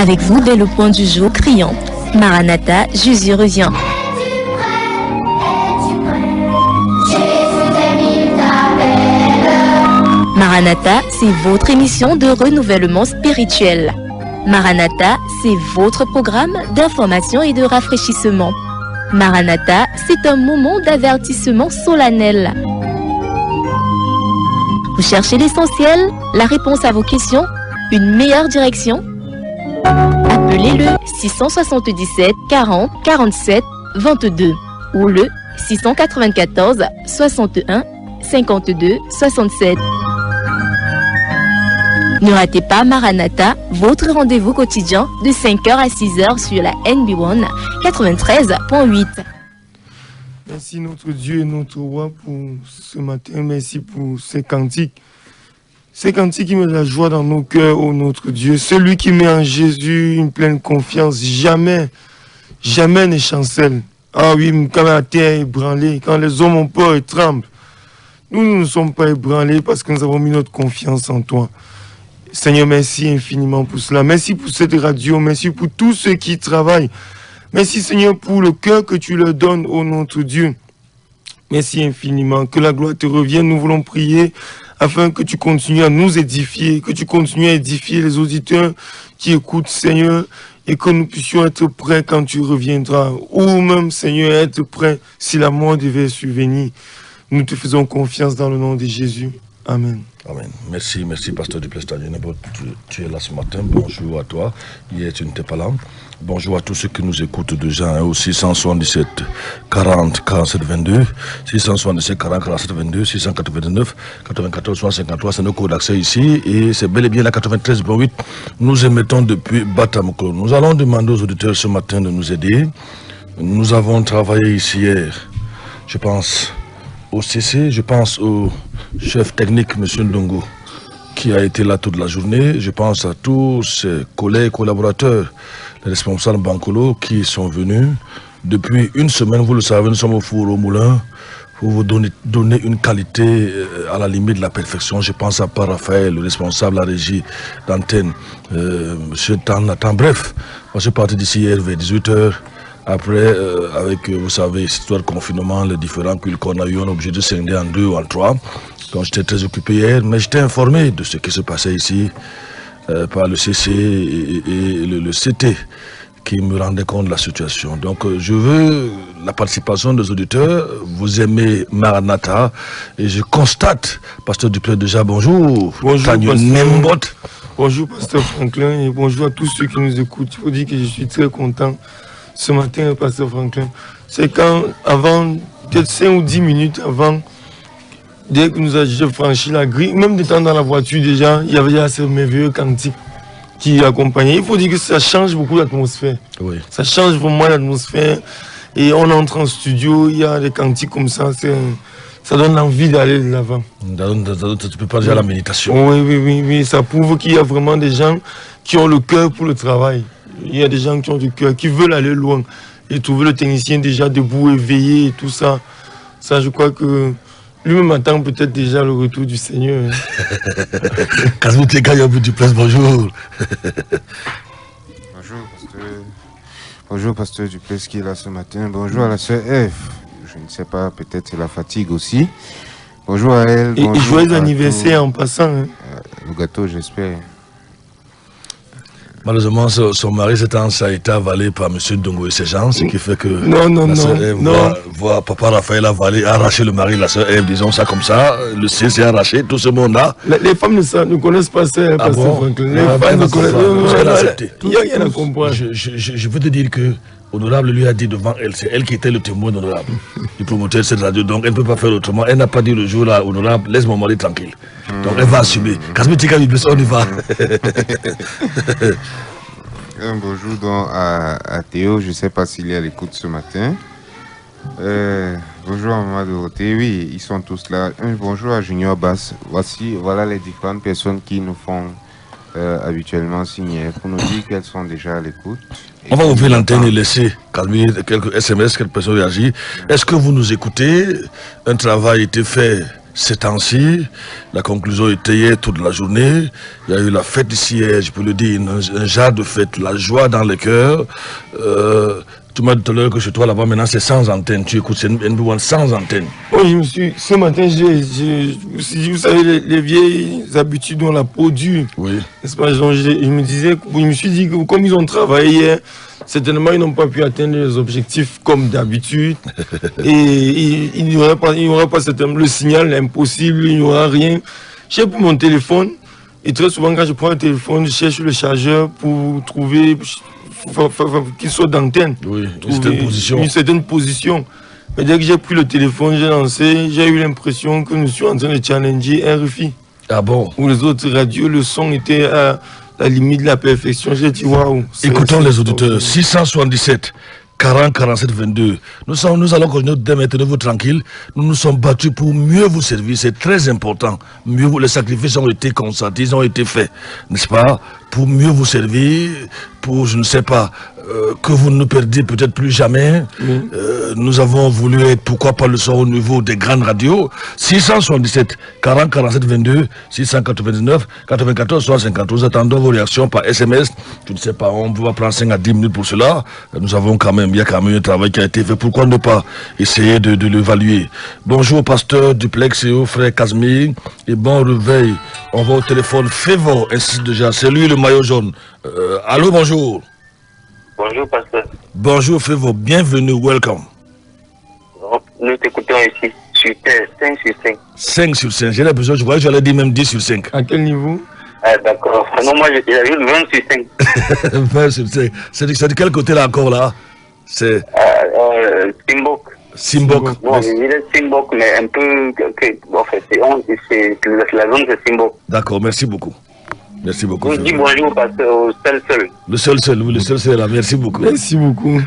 Avec vous dès le point du jour criant Maranatha, Jésus revient. Maranatha, c'est votre émission de renouvellement spirituel. Maranatha, c'est votre programme d'information et de rafraîchissement. Maranatha, c'est un moment d'avertissement solennel. Vous cherchez l'essentiel, la réponse à vos questions, une meilleure direction? Appelez le 677 40 47 22 ou le 694 61 52 67. Ne ratez pas Maranatha, votre rendez-vous quotidien de 5h à 6h sur la NB1 93.8. Merci notre Dieu et notre roi pour ce matin. Merci pour ces cantiques. Ces cantiques qui mettent la joie dans nos cœurs, ô notre Dieu. Celui qui met en Jésus une pleine confiance, jamais ne chancelle. Ah oui, quand la terre est ébranlée, quand les hommes ont peur et tremblent, nous ne sommes pas ébranlés parce que nous avons mis notre confiance en toi. Seigneur, merci infiniment pour cela. Merci pour cette radio. Merci pour tous ceux qui travaillent. Merci, Seigneur, pour le cœur que tu leur donnes, ô notre Dieu. Merci infiniment. Que la gloire te revienne. Nous voulons prier afin que tu continues à nous édifier, que tu continues à édifier les auditeurs qui écoutent, Seigneur, et que nous puissions être prêts quand tu reviendras. Ou même, Seigneur, être prêts si la mort devait survenir. Nous te faisons confiance dans le nom de Jésus. Amen. Amen. Merci, pasteur Duplessis. Tu es là ce matin. Bonjour à toi. Hier, tu n'étais pas là. Bonjour à tous ceux qui nous écoutent déjà au 677 40 47 22, 677 40 47 22, 689 94 53, c'est nos codes d'accès ici et c'est bel et bien la 93.8. Nous émettons depuis Batamouko. Nous allons demander aux auditeurs ce matin de nous aider. Nous avons travaillé ici hier, je pense, au CC, je pense au chef technique, M. Ndongo, qui a été là toute la journée. Je pense à tous ses collègues, collaborateurs, les responsables Bankolo qui sont venus. Depuis une semaine, vous le savez, nous sommes au four au moulin pour vous donner une qualité à la limite de la perfection. Je pense à Raphaël, le responsable de la régie d'antenne, M. Nathan. Bref, je suis parti d'ici hier vers 18h. Après, avec, vous savez, histoire de confinement, les différents cultes qu'on a eu, on est obligé de scinder en 2 ou en 3. Donc j'étais très occupé hier, mais j'étais informé de ce qui se passait ici par le CC et le CT qui me rendait compte de la situation. Donc je veux la participation des auditeurs. Vous aimez Maranatha et je constate, pasteur Duplessis déjà, bonjour. Bonjour, bonjour, pasteur Franklin, et bonjour à tous ceux qui nous écoutent. Il faut dire que je suis très content ce matin, pasteur Franklin. C'est quand, avant, peut-être 5 ou 10 minutes avant, dès que nous avons franchi la grille, même étant dans la voiture déjà, il y avait déjà ce merveilleux cantique qui accompagnait. Il faut dire que ça change beaucoup l'atmosphère. Oui. Ça change vraiment l'atmosphère. Et on entre en studio, il y a des cantiques comme ça, ça donne envie d'aller de l'avant. Tu peux pas dire la méditation. Oui. Ça prouve qu'il y a vraiment des gens qui ont le cœur pour le travail. Il y a des gens qui ont du cœur, qui veulent aller loin. Et trouver le technicien déjà debout, éveillé et tout ça. Ça, je crois que lui-même attend peut-être déjà le retour du Seigneur. Bonjour. Bonjour, pasteur Duplessis qui est là ce matin. Bonjour à la sœur Eve. Je ne sais pas, peut-être c'est la fatigue aussi. Bonjour à elle. Et joyeux anniversaire en passant. Hein. Le gâteau, j'espère. Malheureusement, son mari ça a été avalé par M. Ndongo et ses gens, ce qui fait que la sœur Ève voit papa Raphaël avaler, arracher le mari, la sœur Ève, disons ça comme ça, le ciel s'est arraché, tout ce monde-là. Les femmes ne connaissent pas ça, pasteur Franklin. Les femmes ne connaissent pas. Il n'y a rien à comprendre. Je veux te dire que Honorable lui a dit devant elle, c'est elle qui était le témoin d'Honorable, du promoteur de cette radio, donc elle ne peut pas faire autrement. Elle n'a pas dit le jour là, Honorable, laisse mon mari tranquille. Donc elle va assumer. Kasmitika, on y va. Un bonjour donc à Théo, je ne sais pas s'il est à l'écoute ce matin. Bonjour à Maman Dorothée, oui, ils sont tous là. Un bonjour à Junior Bass. Voilà les différentes personnes qui nous font habituellement signer pour nous dire qu'elles sont déjà à l'écoute. On va ouvrir l'antenne et laisser calmer quelques SMS, quelques personnes réagir. Est-ce que vous nous écoutez? Un travail a été fait ces temps-ci. La conclusion était hier toute la journée. Il y a eu la fête ici, je peux le dire, un genre de fête, la joie dans le cœur. Tu m'as dit tout à l'heure que chez toi là-bas maintenant c'est sans antenne. Tu écoutes NB1 sans antenne. Oui, ce matin, je me suis dit, vous savez, les vieilles habitudes ont la peau dure. Oui. N'est-ce pas? Donc, je me suis dit que comme ils ont travaillé hier, certainement ils n'ont pas pu atteindre les objectifs comme d'habitude. Et il n'y aura pas certainement le signal impossible, il n'y aura rien. J'ai pris mon téléphone et très souvent quand je prends le téléphone, je cherche le chargeur pour trouver qu'il soit d'antenne. Oui, une certaine position. Mais dès que j'ai pris le téléphone, j'ai lancé, j'ai eu l'impression que nous sommes en train de challenger RFI. Ah bon? Où les autres radios, le son était à la limite de la perfection. J'ai dit waouh. Écoutons les auditeurs. 677 40 47 22. Nous allons continuer de mettre vous tranquille. Nous nous sommes battus pour mieux vous servir. C'est très important. Les sacrifices ont été consentis, ils ont été faits, n'est-ce pas? Pour mieux vous servir, pour, je ne sais pas, que vous ne perdiez peut-être plus jamais. Nous avons voulu être, pourquoi pas, le son au niveau des grandes radios. 677 40 47 22, 699 94 150. Nous attendons vos réactions par SMS. Je ne sais pas, on va prendre 5 à 10 minutes pour cela. Nous avons il y a quand même un travail qui a été fait. Pourquoi ne pas essayer de l'évaluer? Bonjour, pasteur Duplex et au frère Casimir. Et bon réveil. On va au téléphone. Févo insiste déjà. C'est lui le maillot jaune. Allô, bonjour. Bonjour, pasteur. Bonjour, Févo. Bienvenue. Welcome. Nous t'écoutons ici sur 5 sur 5. 5 sur 5. J'ai l'impression, je croyais que j'allais dire même 10 sur 5. À quel niveau? Ah, d'accord. Non, moi, j'ai eu 20 sur 5. 20 sur 5. C'est de quel côté là encore là? C'est. Simbok. Simbok. Bon, je dirais Simbok, mais un peu. En fait, c'est la zone de Simbok. D'accord, merci beaucoup. Merci beaucoup. Je dis bonjour au seul. Le seul, oui, le seul là. Merci beaucoup. Merci beaucoup.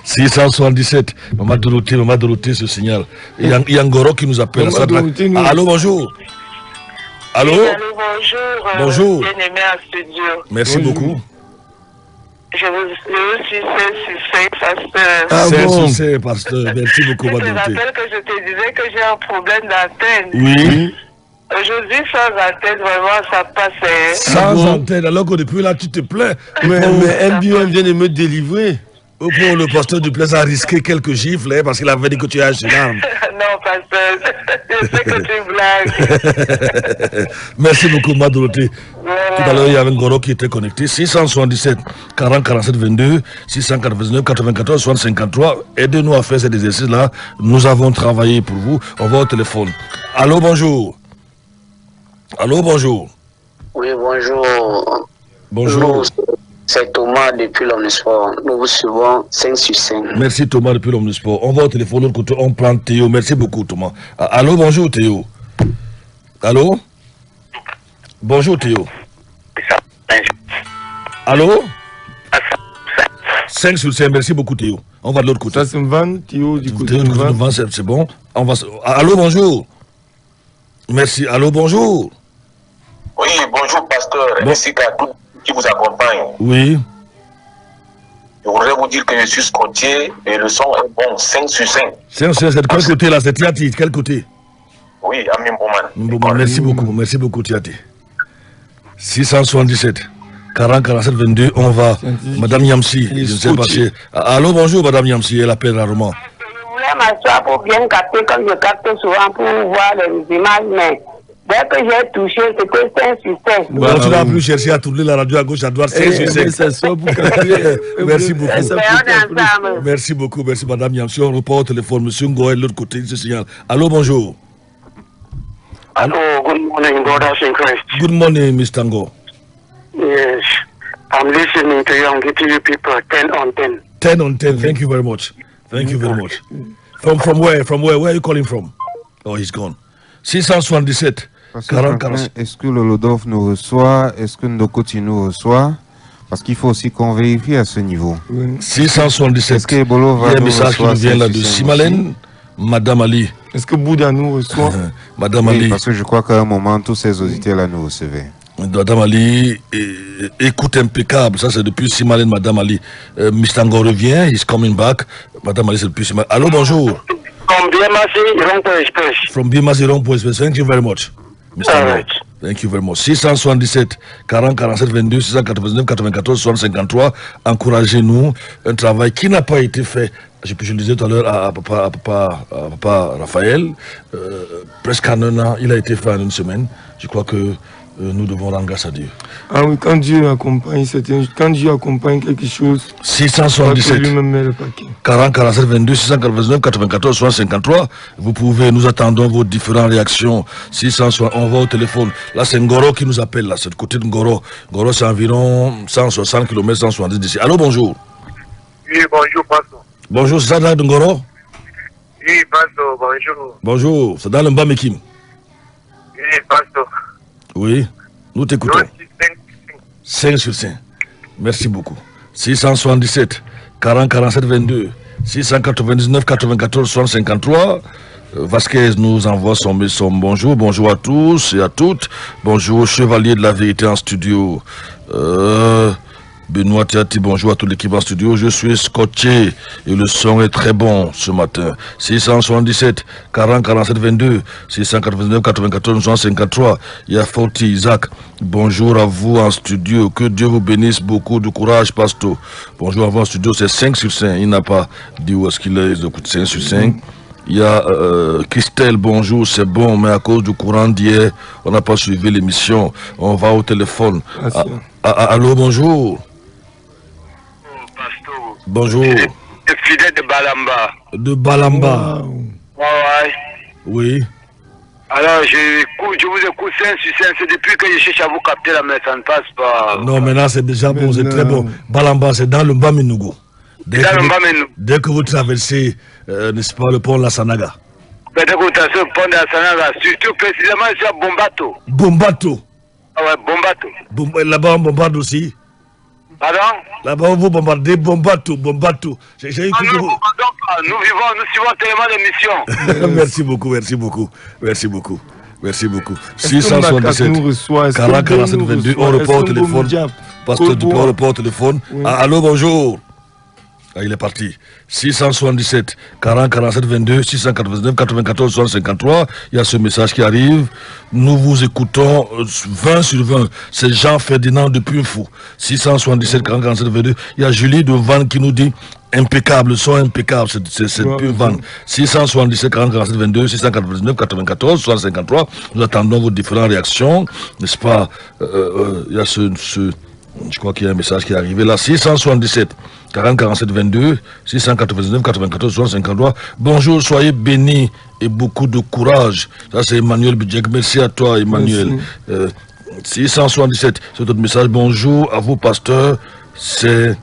677. Maman Dorothée, ce signal. Il y a Ngoro qui nous appelle. Allô, bonjour. Allô? Bonjour. Bonjour. Bien-aimé à studio. Merci beaucoup. Je vous suis 16 sur 5, pasteur. Ah bon? 16 sur 5, pasteur. Merci beaucoup, madame. Je te rappelle que je te disais que j'ai un problème d'antenne. Oui. Aujourd'hui, sans antenne, vraiment, ça passe. Sans antenne, alors que depuis là, tu te plains. Mais MBM vient de me délivrer. Pour le pasteur Duplex a risqué quelques gifles parce qu'il avait dit que tu as une arme. Non, pasteur, je sais que tu blagues. Merci beaucoup, Madorothée. Tout à l'heure, il y avait un Goro qui était connecté. 677 40 47 22, 699 94 53. Aidez-nous à faire cet exercice-là. Nous avons travaillé pour vous. On va au téléphone. Allô, bonjour. Allô, bonjour. Oui, bonjour. Bonjour. C'est Thomas depuis l'Omnisport. Nous vous suivons 5 sur 5. Merci Thomas depuis l'Omnisport. On va au téléphone de l'autre côté, on prend Théo. Merci beaucoup Thomas. Allô, bonjour Théo. Allô? Bonjour Théo. Allô? 5 sur 5, merci beaucoup Théo. On va de l'autre côté. Ça c'est Van, Théo du côté de Van. C'est bon. On va... Allô, bonjour. Merci. Allô, bonjour. Oui, bonjour pasteur. Merci à tous qui vous accompagnent. Oui. Je voudrais vous dire que je suis scottier et le son est bon, 5 sur 5. 5 sur 5, c'est de quel côté là? C'est Tiati, quel côté? Oui, à Mbouman. Merci beaucoup Tiati. 677 40 47 22, on va. Madame Yamsi, je ne sais pas si... Allô, bonjour Madame Yamsi, elle appelle rarement. Je voulais m'asseoir pour bien capter, comme je capte souvent pour voir les images, mais... Dès que j'ai touché, c'était 5 sur 5. Bon, tu n'as plus cherché à tourner la radio à gauche, à droite, 5 sur 5. Merci beaucoup. Merci beaucoup, merci Madame Yamsi. On repart au téléphone. Monsieur Ngoé, de l'autre côté, il se signale. Allô, bonjour. Hello, good morning, brothers in Christ. Good morning, Mr. Ngo. Yes, I'm listening to you. I'm getting you people 10 on 10. 10 on 10, thank you very much. Thank you very much. From where? From where? Where are you calling from? Oh, he's gone. 677. 40, 40. Est-ce que le Lodov nous reçoit? Est-ce que Ndokoti nous reçoit? Parce qu'il faut aussi qu'on vérifie à ce niveau. 677. Est-ce que Bolo va il y a un message qui nous vient là de Simalène, Madame Ali. Est-ce que Bouddha nous reçoit? Madame oui, Ali. Parce que je crois qu'à un moment, tous ces auditeurs-là nous recevaient. Madame Ali, écoute impeccable. Ça, c'est depuis Simalène, Madame Ali. Mistango revient, he's coming back. Madame Ali, c'est depuis Simalène. Allô, bonjour. Comme From BMC, Rond-Point Express. From BMC Rond-Point Express. Thank you very much, Mr. All Ngoro. right. Thank you very much. 677 40 47 22 699 94 60 53. Encouragez-nous. Un travail qui n'a pas été fait, je le disais tout à l'heure à papa Raphaël, presque en un an, il a été fait en une semaine. Je crois que nous devons rendre grâce à Dieu. Ah oui, quand Dieu accompagne quelque chose, 677 lui-même met le paquet. 40 47 22 699 94 60 53. Vous pouvez, nous attendons vos différentes réactions. 660, on va au téléphone. Là, c'est Ngoro qui nous appelle, là, c'est le côté de Ngoro. Ngoro, c'est environ 160 km, 170 d'ici. Allô, bonjour. Oui, bonjour, pasteur. Bonjour, c'est ça dans Ngoro? Oui, pasteur, bonjour. Bonjour, c'est dans le Mbamekim. Oui, pasteur. Oui, nous t'écoutons. 5 sur 5. Merci beaucoup. 677 40 47 22 699 94 63. Vasquez nous envoie son bonjour. Bonjour à tous et à toutes. Bonjour, chevalier de la vérité en studio. Benoît Tiati, bonjour à toute l'équipe en studio. Je suis scotché et le son est très bon ce matin. 677 40 47 22 699 94 63. Il y a Forti Isaac. Bonjour à vous en studio. Que Dieu vous bénisse. Beaucoup de courage, Pasto. Bonjour à vous en studio. C'est 5 sur 5. Il n'a pas dit où est-ce qu'il est. Il écoute 5 sur 5. Il y a Christelle, bonjour, c'est bon, mais à cause du courant d'hier, on n'a pas suivi l'émission. On va au téléphone. Allô, bonjour. Bonjour. Le fidèle de Balamba. De Balamba. Wow. Ouais. Oui. Alors, je vous écoute 5 sur 5. C'est depuis que je cherche à vous capter là, mais ça ne passe pas. Non, maintenant c'est déjà bon, c'est très bon. Balamba, c'est dans le Baminougou. Dès que vous traversez, n'est-ce pas, le pont de la Sanaga. Dès que vous traversez le pont de la Sanaga, surtout précisément sur Bombato. Bombato. Ah ouais, Bombato. Là-bas, on bombarde aussi. Pardon? Là-bas, vous bombardez Bombato. Nous vivons, nous suivons tellement l'émission. Merci beaucoup, merci beaucoup. Merci beaucoup. Merci beaucoup. 677 40 47 22, on repart au téléphone. Pasteur Dupont, on repart au téléphone. Allô, bonjour. Ah, il est parti. 677 40 47 22 699 94 63. Il y a ce message qui arrive. Nous vous écoutons 20 sur 20. C'est Jean-Ferdinand de Pufou. 677 40 47 22. Il y a Julie de Vannes qui nous dit impeccable, le son impeccable. C'est plus Vannes. 677 40 47 22 699 94 63. Nous attendons vos différentes réactions. N'est-ce pas? Il y a je crois qu'il y a un message qui est arrivé là. 677 40 47 22 699 94 53. Bonjour, soyez bénis et beaucoup de courage. Ça c'est Emmanuel Bidjek. Merci à toi, Emmanuel. 677, c'est notre message. Bonjour à vous, pasteur. C'est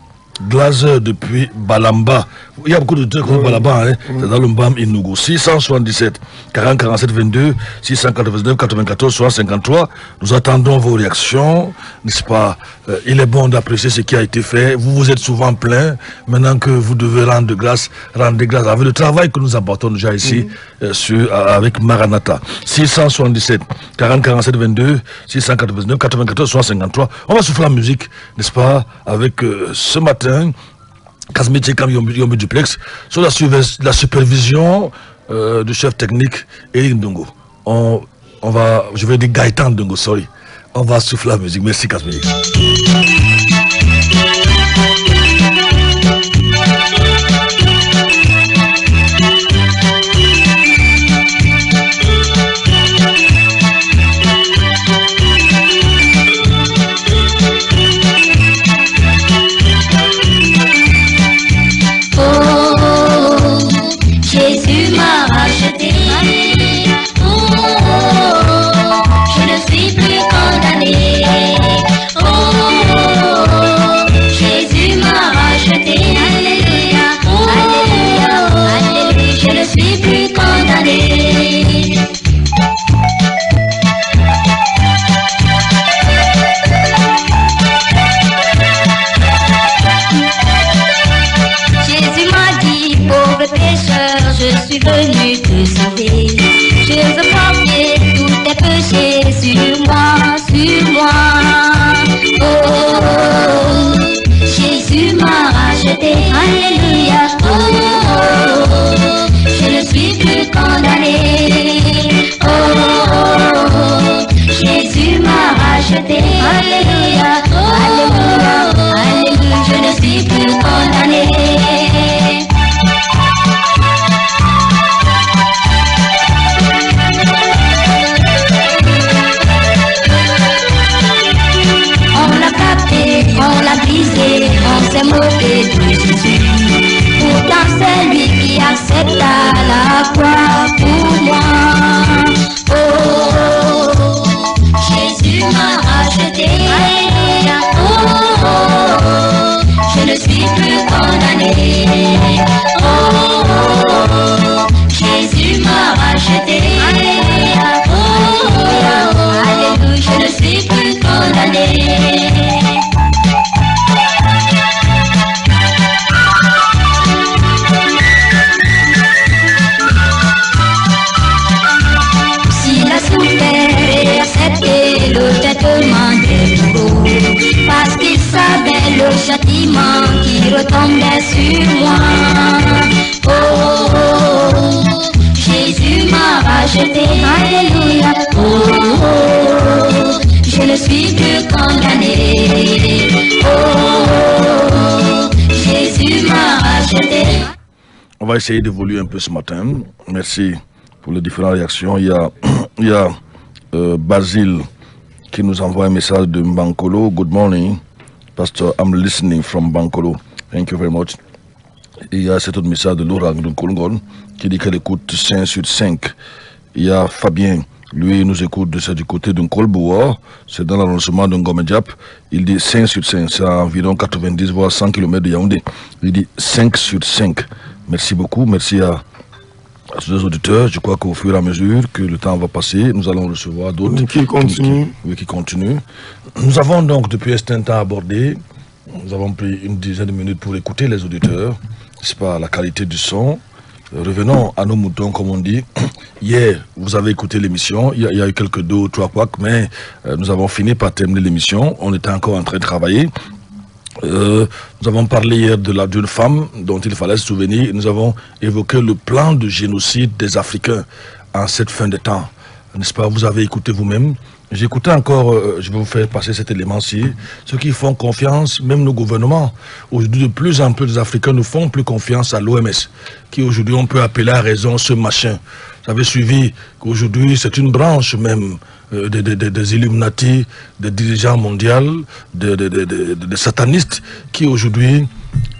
Glazer depuis Balamba. Il y a beaucoup de trucs comme Balamba, hein? C'est dans le Mbam Inugu. 677 40 47 22 699 94 53. Nous attendons vos réactions, n'est-ce pas? Il est bon d'apprécier ce qui a été fait. Vous êtes souvent plein. Maintenant que vous devez rendre grâce avec le travail que nous apportons déjà ici avec Maranatha. 677 40 47 22 699 94 53. On va souffler la musique, n'est-ce pas? Avec ce matin Kasmiti Kam Yombi Duplex, sur la supervision du chef technique Eric Ndongo. Je vais dire Gaëtan Ndongo, sorry. On va souffler la musique. Merci Kasmiti. Jésus m'a racheté. Je ne suis plus condamné. est à la croix pour moi. Oh, oh, oh, Jésus m'a racheté. Oh, oh, oh, je ne suis plus condamné. Oh, oh, oh, Jésus m'a racheté. Oh, oh, oh, alléluia, je ne suis plus condamné. Parce qu'il savait le châtiment qui retombait sur moi. Oh, oh, oh, Jésus m'a racheté. Alléluia. Oh, oh, oh, je ne suis plus condamné. Oh, oh, oh, Jésus m'a racheté. On va essayer d'évoluer un peu ce matin. Merci pour les différentes réactions. Il y a Basile qui nous envoie un message de Bankolo. Good morning, Pastor. I'm listening from Bankolo. Thank you very much. Et il y a cet autre message de Laurent de Kolongon qui dit qu'elle écoute 5 sur 5. Il y a Fabien, lui, il nous écoute du côté d'un Kolboa, c'est dans l'arrondissement de Ngomedjap. Il dit 5 sur 5, c'est à environ 90 voire 100 km de Yaoundé. Il dit 5 sur 5. Merci beaucoup, merci à tous les auditeurs. Je crois qu'au fur et à mesure que le temps va passer, nous allons recevoir d'autres qui continuent. Qui continuent. Nous avons donc depuis un temps abordé, nous avons pris une dizaine de minutes pour écouter les auditeurs, c'est pas la qualité du son. Revenons à nos moutons, comme on dit. Hier, vous avez écouté l'émission, il y a eu quelques 2 ou 3 couacs, mais nous avons fini par terminer l'émission. On était encore en train de travailler. Nous avons parlé hier d'une femme dont il fallait se souvenir. Nous avons évoqué le plan de génocide des Africains en cette fin de temps. N'est-ce pas? Vous avez écouté vous-même. J'écoutais encore, je vais vous faire passer cet élément-ci. Ceux qui font confiance, même nos gouvernements, aujourd'hui de plus en plus des Africains ne font plus confiance à l'OMS, qui aujourd'hui on peut appeler à raison ce machin. Vous avez suivi qu'aujourd'hui c'est une branche même des Illuminati, des dirigeants mondiaux, des satanistes qui aujourd'hui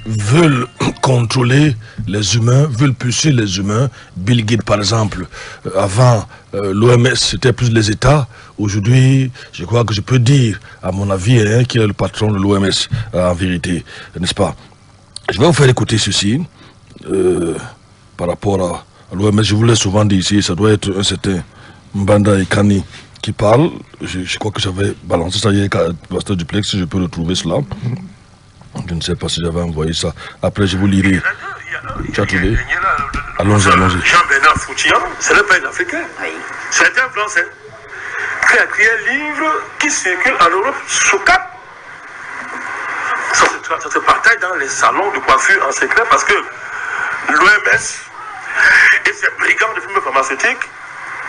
veulent contrôler les humains, veulent pousser les humains. Bill Gates par exemple, avant l'OMS c'était plus les États. Aujourd'hui, je crois que je peux dire, à mon avis, qu'il est le patron de l'OMS, en vérité, n'est-ce pas? Je vais vous faire écouter ceci, par rapport à l'OMS. Je vous l'ai souvent dit ici, ça doit être un certain Mbanda Ekani qui parle. Je crois que j'avais balancé ça hier, Pasteur Duplex, si je peux retrouver cela. Je ne sais pas si j'avais envoyé ça. Après, je vous lirai. Tu as trouvé? Allons-y, allons-y. Jean-Bernard Foutian, ce n'est pas un Africain. C'est un Français qui a écrit un livre qui circule en Europe sous cap. Ça se partage dans les salons de coiffure en secret parce que l'OMS et ses brigands de films pharmaceutiques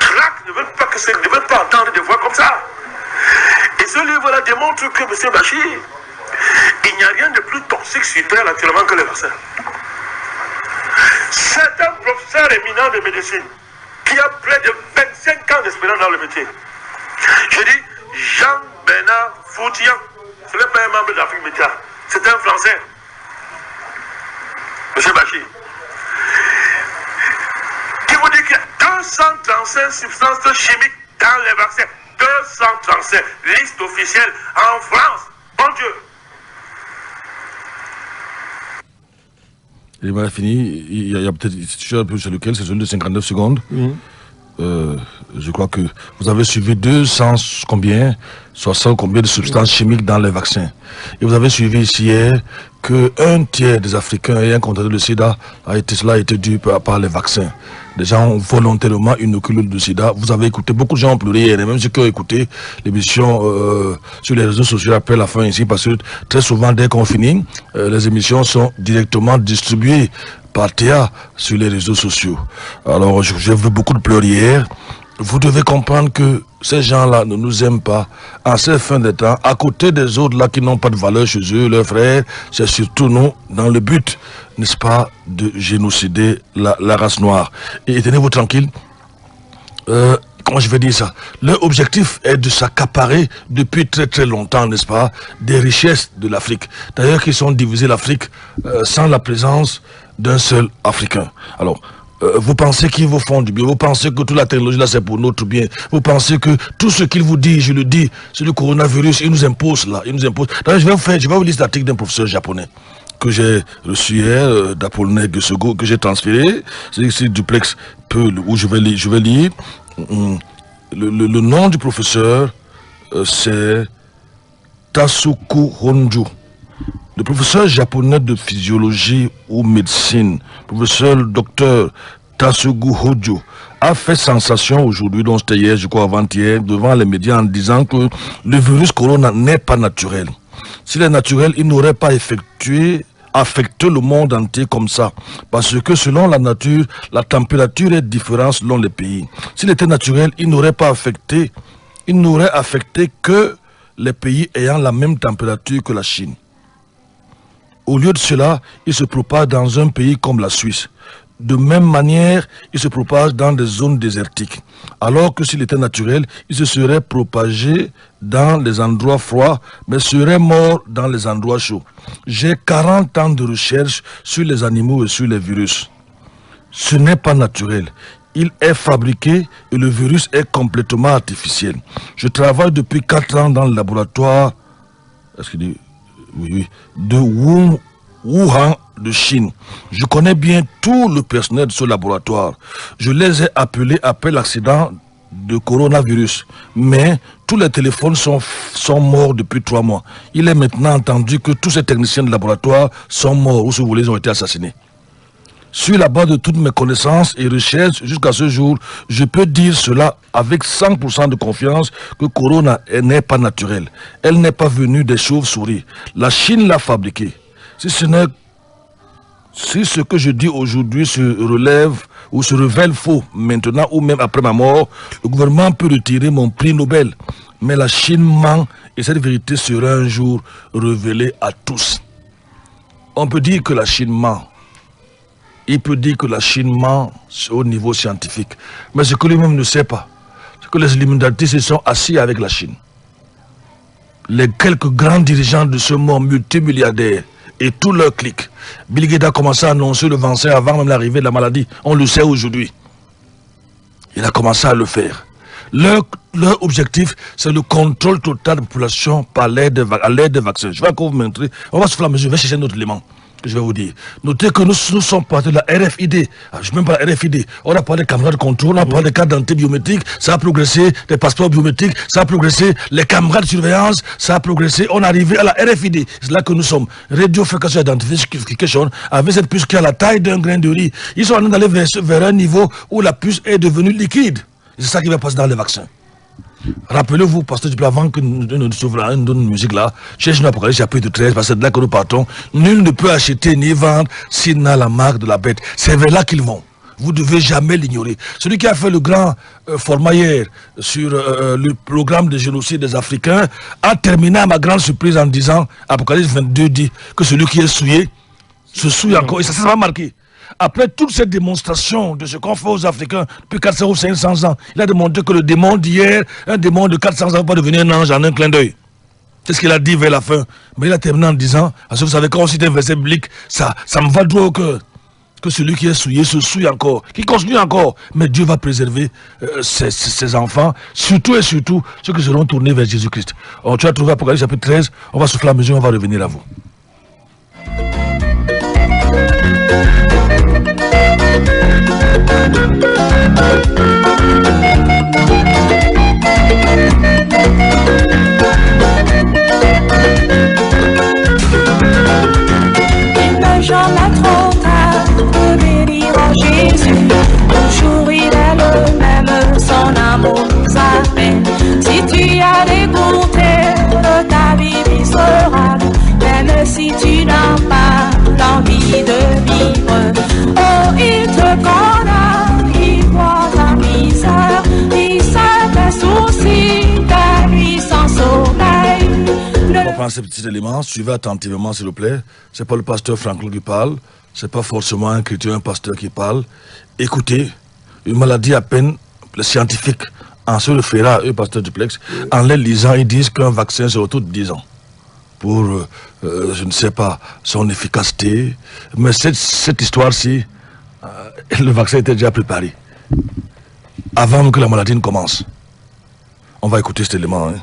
ne veulent pas entendre des voix comme ça. Et ce livre-là démontre que M. Bachir, il n'y a rien de plus toxique sur Terre actuellement que les vaccins. C'est un professeur éminent de médecine qui a près de 25 ans d'expérience dans le métier. Je dis Jean-Bernard Foutian. Ce n'est pas un membre d'Afrique Média. C'est un Français. M. Bachir. Qui vous dit qu'il y a 235 substances chimiques dans les vaccins. 235. Liste officielle en France. Bon Dieu. Il m'a fini. Il y a peut-être, je sais plus sur lequel, c'est celui de 59 secondes. Je crois que vous avez suivi 60 combien de substances chimiques dans les vaccins. Et vous avez suivi ici hier que 1/3 des Africains ayant contracté le sida cela a été dû par les vaccins. Des gens ont volontairement inoculé le sida. Vous avez écouté, beaucoup de gens ont pleuré hier, et même ceux qui ont écouté l'émission sur les réseaux sociaux après la fin ici, parce que très souvent dès qu'on finit, les émissions sont directement distribuées par Théa sur les réseaux sociaux. Alors j'ai vu beaucoup de pleurs hier. Vous devez comprendre que ces gens-là ne nous aiment pas en cette fin de temps, à côté des autres là qui n'ont pas de valeur chez eux, leurs frères, c'est surtout nous, dans le but, n'est-ce pas, de génocider la race noire. Et tenez-vous tranquille, comment je vais dire ça, leur objectif est de s'accaparer depuis très très longtemps, n'est-ce pas, des richesses de l'Afrique. D'ailleurs, qu'ils ont divisé l'Afrique sans la présence d'un seul Africain. Alors, vous pensez qu'ils vous font du bien, vous pensez que toute la technologie là c'est pour notre bien, vous pensez que tout ce qu'il vous dit, je le dis, c'est le coronavirus, il nous impose là, il nous impose. Donc, je vais vous lire l'article d'un professeur japonais que j'ai reçu hier, d'Apollinaire Gesego, que j'ai transféré, c'est ici Duplex Peul, où je vais lire. Le nom du professeur, c'est Tasuku Honju. Le professeur japonais de physiologie ou médecine, professeur docteur Tasuku Honju, a fait sensation aujourd'hui, donc c'était hier, je crois avant-hier, devant les médias en disant que le virus corona n'est pas naturel. S'il est naturel, il n'aurait pas affecté le monde entier comme ça. Parce que selon la nature, la température est différente selon les pays. S'il était naturel, il n'aurait affecté que les pays ayant la même température que la Chine. Au lieu de cela, il se propage dans un pays comme la Suisse. De même manière, il se propage dans des zones désertiques. Alors que s'il était naturel, il se serait propagé dans les endroits froids, mais serait mort dans les endroits chauds. J'ai 40 ans de recherche sur les animaux et sur les virus. Ce n'est pas naturel. Il est fabriqué et le virus est complètement artificiel. Je travaille depuis 4 ans dans le laboratoire de Wuhan de Chine. Je connais bien tout le personnel de ce laboratoire. Je les ai appelés après l'accident de coronavirus. Mais tous les téléphones sont morts depuis 3 mois. Il est maintenant entendu que tous ces techniciens de laboratoire sont morts ou, si vous voulez, ils ont été assassinés. Sur la base de toutes mes connaissances et recherches jusqu'à ce jour, je peux dire cela avec 100% de confiance que Corona n'est pas naturelle. Elle n'est pas venue des chauves-souris. La Chine l'a fabriquée. Si ce que je dis aujourd'hui se relève ou se révèle faux maintenant ou même après ma mort, le gouvernement peut retirer mon prix Nobel. Mais la Chine ment et cette vérité sera un jour révélée à tous. On peut dire que la Chine ment. Il peut dire que la Chine ment au niveau scientifique. Mais ce que lui-même ne sait pas, c'est que les Illuminati se sont assis avec la Chine. Les quelques grands dirigeants de ce monde multimilliardaire et tous leurs clics. Bill Gates a commencé à annoncer le vaccin avant même l'arrivée de la maladie. On le sait aujourd'hui. Il a commencé à le faire. Leur objectif, c'est le contrôle total de la population à l'aide des vaccins. Je vais encore vous montrer. On va se faire la mesure. Je vais chercher un autre élément que je vais vous dire. Notez que nous sommes partis de la RFID. Je ne sais même pas la RFID. On a parlé des caméras de contrôle, on a parlé des cartes d'identité biométriques, ça a progressé, des passeports biométriques, ça a progressé, les caméras de surveillance, ça a progressé. On est arrivé à la RFID. C'est là que nous sommes. Radio Fréquence Identification, avec cette puce qui a la taille d'un grain de riz. Ils sont en train d'aller vers un niveau où la puce est devenue liquide. C'est ça qui va passer dans les vaccins. Rappelez-vous, pasteur Duplessis, avant que nous s'ouvrions une musique là, cherche l'Apocalypse chapitre 13, parce que c'est de là que nous partons. Nul ne peut acheter ni vendre s'il n'a la marque de la bête. C'est vers là qu'ils vont. Vous ne devez jamais l'ignorer. Celui qui a fait le grand format hier sur le programme de génocide des Africains a terminé à ma grande surprise en disant, Apocalypse 22 dit que celui qui est souillé se souille encore. Et ça s'est pas marqué. Après toute cette démonstration de ce qu'on fait aux Africains depuis 400 ou 500 ans, il a démontré que le démon d'hier, un démon de 400 ans, ne va pas devenir un ange en un clin d'œil. C'est ce qu'il a dit vers la fin. Mais il a terminé en disant, parce que vous savez, quand on cite un verset biblique, ça me va droit au cœur. Que celui qui est souillé se souille encore, qui continue encore. Mais Dieu va préserver ses enfants, surtout et surtout ceux qui seront tournés vers Jésus-Christ. Tu as trouvé Apocalypse chapitre 13, on va souffler la mesure, on va revenir à vous. Il n'est jamais trop tard de bénir en Jésus. Toujours il est le même, son amour nous appelle. Si tu as dégoûté de ta vie miserable, même si tu n'as pas l'envie de vivre, oh il te connaît, il voit ta misère, il sait tes soucis, ta nuit sans sommeil. On prend ces petits éléments, suivez attentivement s'il vous plaît. C'est pas le pasteur Franklin qui parle, c'est pas forcément un chrétien, un pasteur qui parle. Écoutez, une maladie à peine, les scientifiques en se référant à eux, pasteur Duplex, en les lisant, ils disent qu'un vaccin c'est autour de 10 ans. Pour, je ne sais pas, son efficacité. Mais cette histoire-ci, le vaccin était déjà préparé. Avant que la maladie ne commence. On va écouter cet élément. Hein.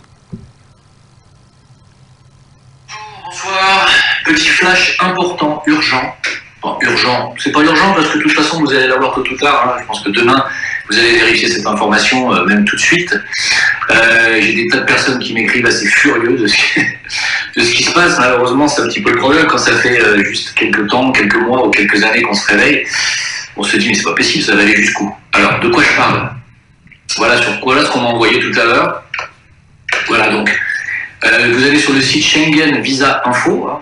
Bonsoir. Petit flash important, urgent. Bon, urgent, c'est pas urgent parce que de toute façon vous allez l'avoir tôt ou tard. Hein. Je pense que demain vous allez vérifier cette information, même tout de suite. J'ai des tas de personnes qui m'écrivent assez furieux de ce qui se passe. Malheureusement, c'est un petit peu le problème quand ça fait juste quelques temps, quelques mois ou quelques années qu'on se réveille. On se dit mais c'est pas possible, ça va aller jusqu'où? Alors, de quoi je parle? Voilà ce qu'on m'a envoyé tout à l'heure. Voilà donc. Vous allez sur le site Schengen Visa Info. Hein,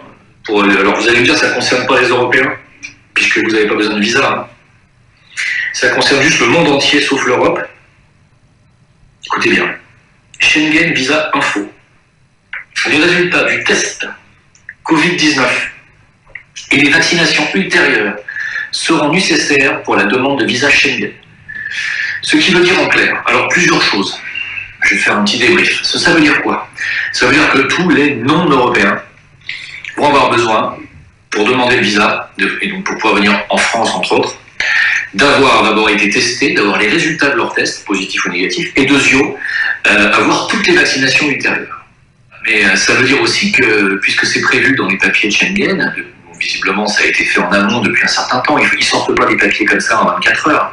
alors vous allez me dire ça ne concerne pas les Européens, puisque vous n'avez pas besoin de visa. Hein. Ça concerne juste le monde entier sauf l'Europe. Écoutez bien. Schengen Visa Info. Les résultats du test Covid-19 et les vaccinations ultérieures seront nécessaires pour la demande de visa Schengen. Ce qui veut dire en clair, alors plusieurs choses. Je vais faire un petit débrief. Ça veut dire quoi? Ça veut dire que tous les non-européens vont avoir besoin, pour demander le visa, et donc pour pouvoir venir en France entre autres, d'avoir d'abord été testés, d'avoir les résultats de leur test, positifs ou négatifs, et deuxièmement, avoir toutes les vaccinations ultérieures. Mais ça veut dire aussi que, puisque c'est prévu dans les papiers de Schengen, visiblement ça a été fait en amont depuis un certain temps, ils ne sortent pas des papiers comme ça en 24 heures.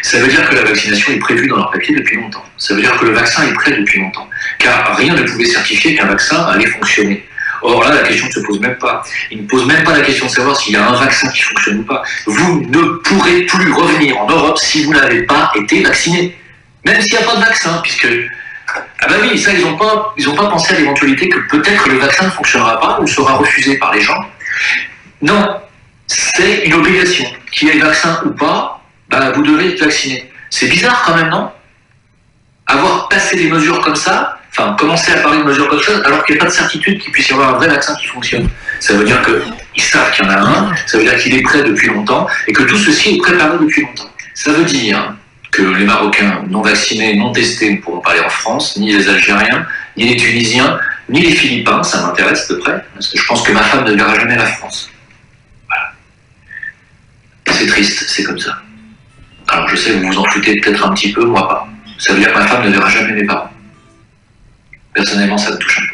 Ça veut dire que la vaccination est prévue dans leurs papiers depuis longtemps. Ça veut dire que le vaccin est prêt depuis longtemps. Car rien ne pouvait certifier qu'un vaccin allait fonctionner. Or là, la question ne se pose même pas. Il ne pose même pas la question de savoir s'il y a un vaccin qui fonctionne ou pas. Vous ne pourrez plus revenir en Europe si vous n'avez pas été vacciné. Même s'il n'y a pas de vaccin, puisque... Ah ben oui, ça, ils n'ont pas pensé à l'éventualité que peut-être le vaccin ne fonctionnera pas ou sera refusé par les gens. Non, c'est une obligation. Qu'il y ait vaccin ou pas, bah, vous devez être vacciné. C'est bizarre quand même, non? Avoir passé des mesures comme ça, enfin, commencer à parler de mesures comme ça, alors qu'il n'y a pas de certitude qu'il puisse y avoir un vrai vaccin qui fonctionne. Ça veut dire qu'ils savent qu'il y en a un, ça veut dire qu'il est prêt depuis longtemps, et que tout ceci est préparé depuis longtemps. Ça veut dire que les Marocains non vaccinés, non testés ne pourront pas aller en France, ni les Algériens, ni les Tunisiens, ni les Philippins, ça m'intéresse de près, parce que je pense que ma femme ne verra jamais la France. Voilà. C'est triste, c'est comme ça. Alors je sais, vous vous en foutez peut-être un petit peu, moi pas. Ça veut dire que ma femme ne verra jamais mes parents. Personnellement, ça me touche un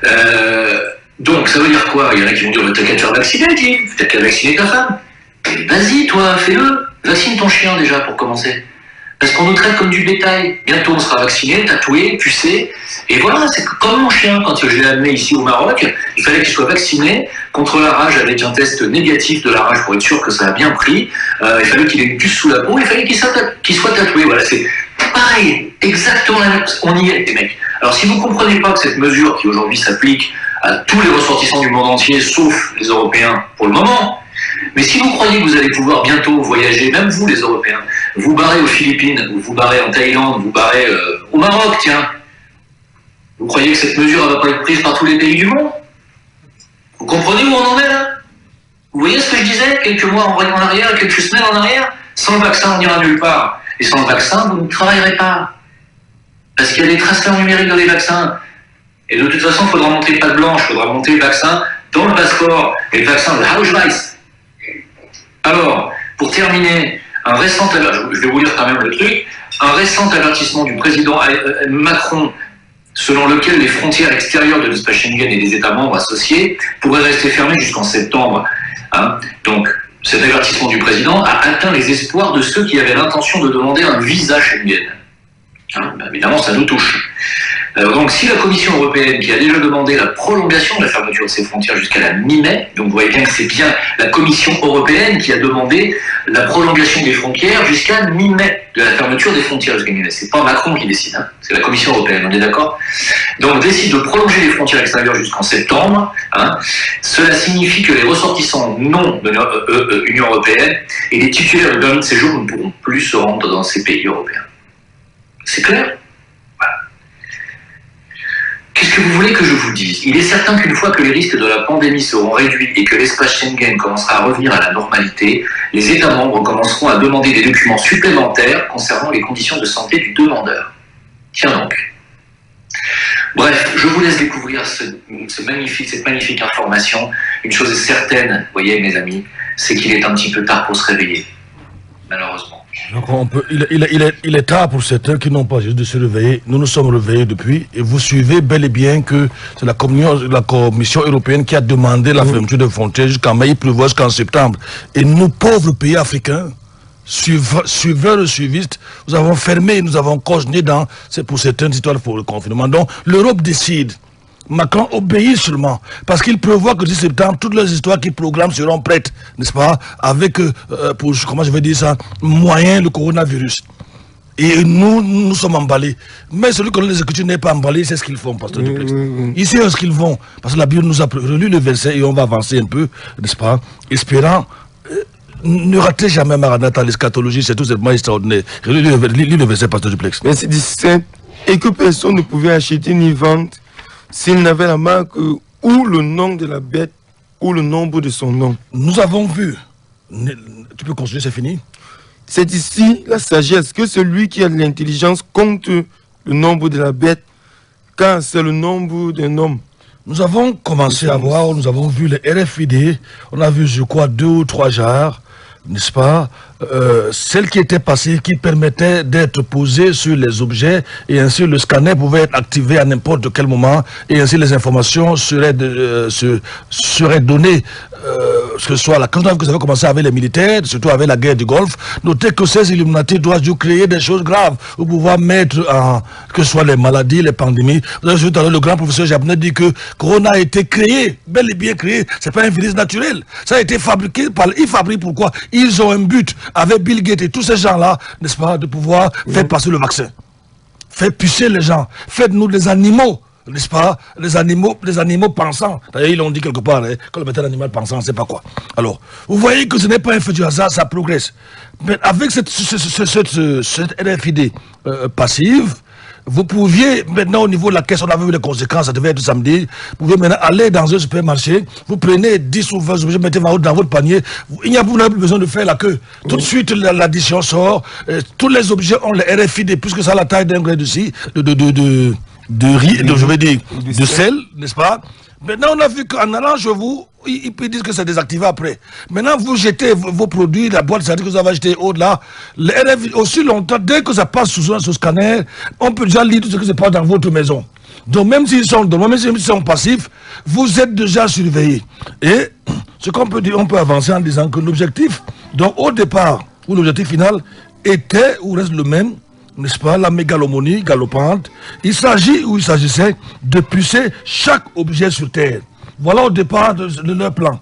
peu. Donc, ça veut dire quoi? Il y en a qui vont dire, t'as qu'à te faire vacciner, Jim, t'as qu'à vacciner ta femme. Et vas-y, toi, fais-le. Vaccine ton chien déjà pour commencer. Parce qu'on nous traite comme du bétail. Bientôt, on sera vacciné, tatoué, pucé. Et voilà, c'est comme mon chien, quand je l'ai amené ici au Maroc, il fallait qu'il soit vacciné contre la rage avec un test négatif de la rage pour être sûr que ça a bien pris. Il fallait qu'il ait une puce sous la peau, il fallait qu'il soit tatoué. Voilà, c'est pareil, exactement la même. On y est, les mecs. Alors, si vous ne comprenez pas que cette mesure qui aujourd'hui s'applique à tous les ressortissants du monde entier, sauf les Européens pour le moment, mais si vous croyez que vous allez pouvoir bientôt voyager, même vous les Européens, vous barrez aux Philippines, ou vous barrez en Thaïlande, vous barrez au Maroc, tiens, vous croyez que cette mesure ne va pas être prise par tous les pays du monde? Vous comprenez où on en est là? Vous voyez ce que je disais quelques mois en arrière, quelques semaines en arrière? Sans le vaccin, on n'ira nulle part. Et sans le vaccin, vous ne travaillerez pas. Parce qu'il y a des traceurs numériques dans les vaccins. Et de toute façon, il faudra monter patte blanche, il faudra monter le vaccin dans le passeport. Et le vaccin, le Ausweis. Alors, pour terminer, je vais vous lire quand même le truc, un récent avertissement du président Macron, selon lequel les frontières extérieures de l'espace Schengen et des États membres associés pourraient rester fermées jusqu'en septembre. Hein. Donc, cet avertissement du président a atteint les espoirs de ceux qui avaient l'intention de demander un visa Schengen. Hein, ben évidemment, ça nous touche. Donc, si la Commission européenne, qui a déjà demandé la prolongation de la fermeture de ses frontières jusqu'à la mi-mai, donc vous voyez bien que c'est bien la Commission européenne qui a demandé la prolongation des frontières jusqu'à mi-mai, de la fermeture des frontières jusqu'à mi-mai. C'est pas Macron qui décide, hein, c'est la Commission européenne, on est d'accord? Donc, décide de prolonger les frontières extérieures jusqu'en septembre. Hein, cela signifie que les ressortissants non de l'Union européenne et les titulaires de permis de séjour ne pourront plus se rendre dans ces pays européens. C'est clair? Qu'est-ce que vous voulez que je vous dise? Il est certain qu'une fois que les risques de la pandémie seront réduits et que l'espace Schengen commencera à revenir à la normalité, les États membres commenceront à demander des documents supplémentaires concernant les conditions de santé du demandeur. Tiens donc. Bref, je vous laisse découvrir cette magnifique information. Une chose est certaine, voyez mes amis, c'est qu'il est un petit peu tard pour se réveiller. malheureusement. Donc il est tard pour certains qui n'ont pas juste de se réveiller. Nous nous sommes réveillés depuis et vous suivez bel et bien que c'est la Commission européenne qui a demandé la fermeture des frontières jusqu'en mai, il prévoit jusqu'en septembre. Et nous, pauvres pays africains, suiveurs et suivistes, nous avons fermé, nous avons cogné dans, c'est pour certaines histoires pour le confinement. Donc l'Europe décide. Macron obéit seulement, parce qu'il prévoit que 10 septembre, toutes les histoires qu'il programme seront prêtes, n'est-ce pas, avec, pour, comment je vais dire ça, moyen le coronavirus. Et nous sommes emballés. Mais celui que les Écritures n'est pas emballé, c'est ce qu'ils font, pasteur Duplex. Ils savent ce qu'ils font, parce que la Bible nous a relu le verset et on va avancer un peu, n'est-ce pas, espérant. Ne ratez jamais Maranatha, l'eschatologie, c'est tout simplement extraordinaire. Lis le verset, pasteur Duplex. Verset 17, et que personne ne pouvait acheter ni vendre s'il n'avait la marque ou le nom de la bête ou le nombre de son nom. Nous avons vu. Tu peux continuer, c'est fini. C'est ici la sagesse que celui qui a de l'intelligence compte le nombre de la bête, car c'est le nombre d'un homme. Nous avons commencé à voir, nous avons vu les RFID, on a vu, je crois, 2 ou 3 jarres, n'est-ce pas, celles qui étaient passées, qui permettaient d'être posées sur les objets, et ainsi le scanner pouvait être activé à n'importe quel moment, et ainsi les informations seraient données, que ce soit la quand vous avez commencé avec les militaires, surtout avec la guerre du Golfe. Notez que ces Illuminati doivent créer des choses graves pour pouvoir mettre en, que ce soit les maladies, les pandémies. Vous avez vu tout à l'heure, le grand professeur japonais dit que Corona a été créé, bel et bien créé, c'est pas un virus naturel. Ça a été fabriqué par, ils fabriquent pourquoi? Ils ont un but avec Bill Gates et tous ces gens-là, n'est-ce pas, de pouvoir faire passer le vaccin. Faites pucer les gens, faites-nous des animaux. N'est-ce pas, les animaux pensants. D'ailleurs, ils l'ont dit quelque part, hein, quand on mettait un animal pensant, on ne sait pas quoi. Alors, vous voyez que ce n'est pas un fait du hasard, ça progresse. Mais avec cette RFID passive, vous pouviez, maintenant au niveau de la caisse, on avait vu les conséquences, ça devait être samedi, vous pouvez maintenant aller dans un supermarché, vous prenez 10 ou 20 objets, mettez dans votre panier, vous n'avez plus besoin de faire la queue. Tout de suite, l'addition sort, tous les objets ont les RFID, puisque ça a la taille d'un grain de scie, de sel, n'est-ce pas? Maintenant, on a vu qu'en allant chez vous, ils disent que c'est désactivé après. Maintenant, vous jetez vos produits, la boîte, c'est-à-dire que vous avez acheté au-delà. Les RFID, aussi longtemps, dès que ça passe sous un scanner, on peut déjà lire tout ce qui se passe dans votre maison. Donc, même s'ils sont passifs, vous êtes déjà surveillés. Et ce qu'on peut dire, on peut avancer en disant que l'objectif, donc au départ, ou l'objectif final, était ou reste le même, n'est-ce pas, la mégalomanie galopante. Il s'agissait de pucer chaque objet sur Terre. Voilà au départ de leur plan.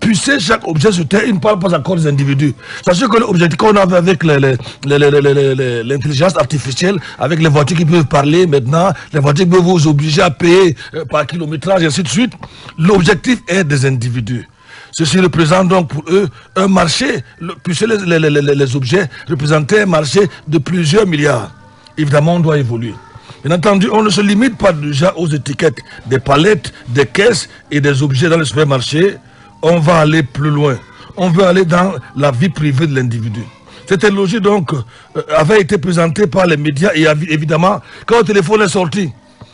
Pucer chaque objet sur Terre, ils ne parlent pas encore des individus. Sachez que l'objectif qu'on avait avec l'intelligence artificielle, avec les voitures qui peuvent parler maintenant, les voitures qui peuvent vous obliger à payer par kilométrage et ainsi de suite, l'objectif est des individus. Ceci représente donc pour eux un marché, puisque les objets représentaient un marché de plusieurs milliards. Évidemment, on doit évoluer. Bien entendu, on ne se limite pas déjà aux étiquettes des palettes, des caisses et des objets dans le supermarché. On va aller plus loin. On veut aller dans la vie privée de l'individu. Cette logique donc avait été présentée par les médias et évidemment, quand le téléphone est sorti,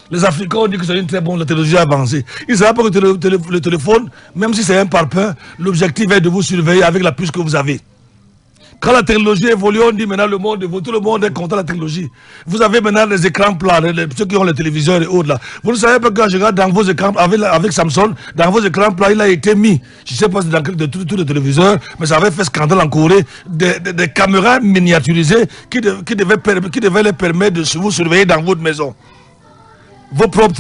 les Africains ont dit que c'est une très bonne technologie avancée. Ils ne savent pas que le téléphone, même si c'est un parpaing, l'objectif est de vous surveiller avec la puce que vous avez. Quand la technologie évolue, on dit maintenant tout le monde est content de la technologie. Vous avez maintenant les écrans plats, ceux qui ont les téléviseurs et autres là. Vous ne savez pas que quand je regarde dans vos écrans, avec Samsung, dans vos écrans plats, il a été mis, je ne sais pas si dans tous les téléviseurs, mais ça avait fait scandale en Corée, des caméras miniaturisées qui devaient les permettre de vous surveiller dans votre maison. Vos propres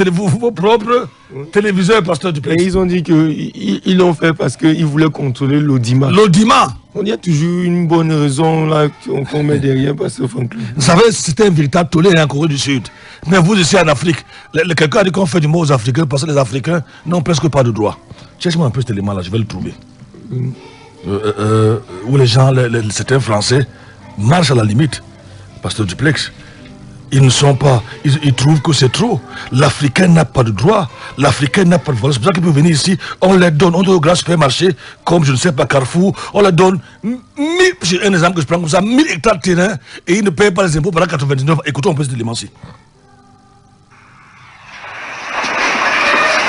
téléviseurs, pasteur Duplex. Et ils ont dit qu'ils l'ont fait parce qu'ils voulaient contrôler l'audimat. L'audimat. On y a toujours une bonne raison là qu'on met derrière, pasteur Franklin. Vous savez, c'était un véritable tollé en Corée du Sud. Mais vous ici en Afrique, quelqu'un a dit qu'on fait du mal aux Africains parce que les Africains n'ont presque pas de droit. Cherche-moi un peu cet élément là, je vais le trouver. Où les gens, certains Français, marchent à la limite, pasteur Duplex. Ils ne sont pas, ils trouvent que c'est trop. L'Africain n'a pas de droit, l'Africain n'a pas de valeur. C'est pour ça qu'ils peuvent venir ici, on les donne, on donne au grand supermarché, comme je ne sais pas, Carrefour, on les donne 1000, j'ai un exemple que je prends comme ça, 1000 hectares de terrain, et ils ne payent pas les impôts pendant 99. Écoutons un peu cet élément-ci.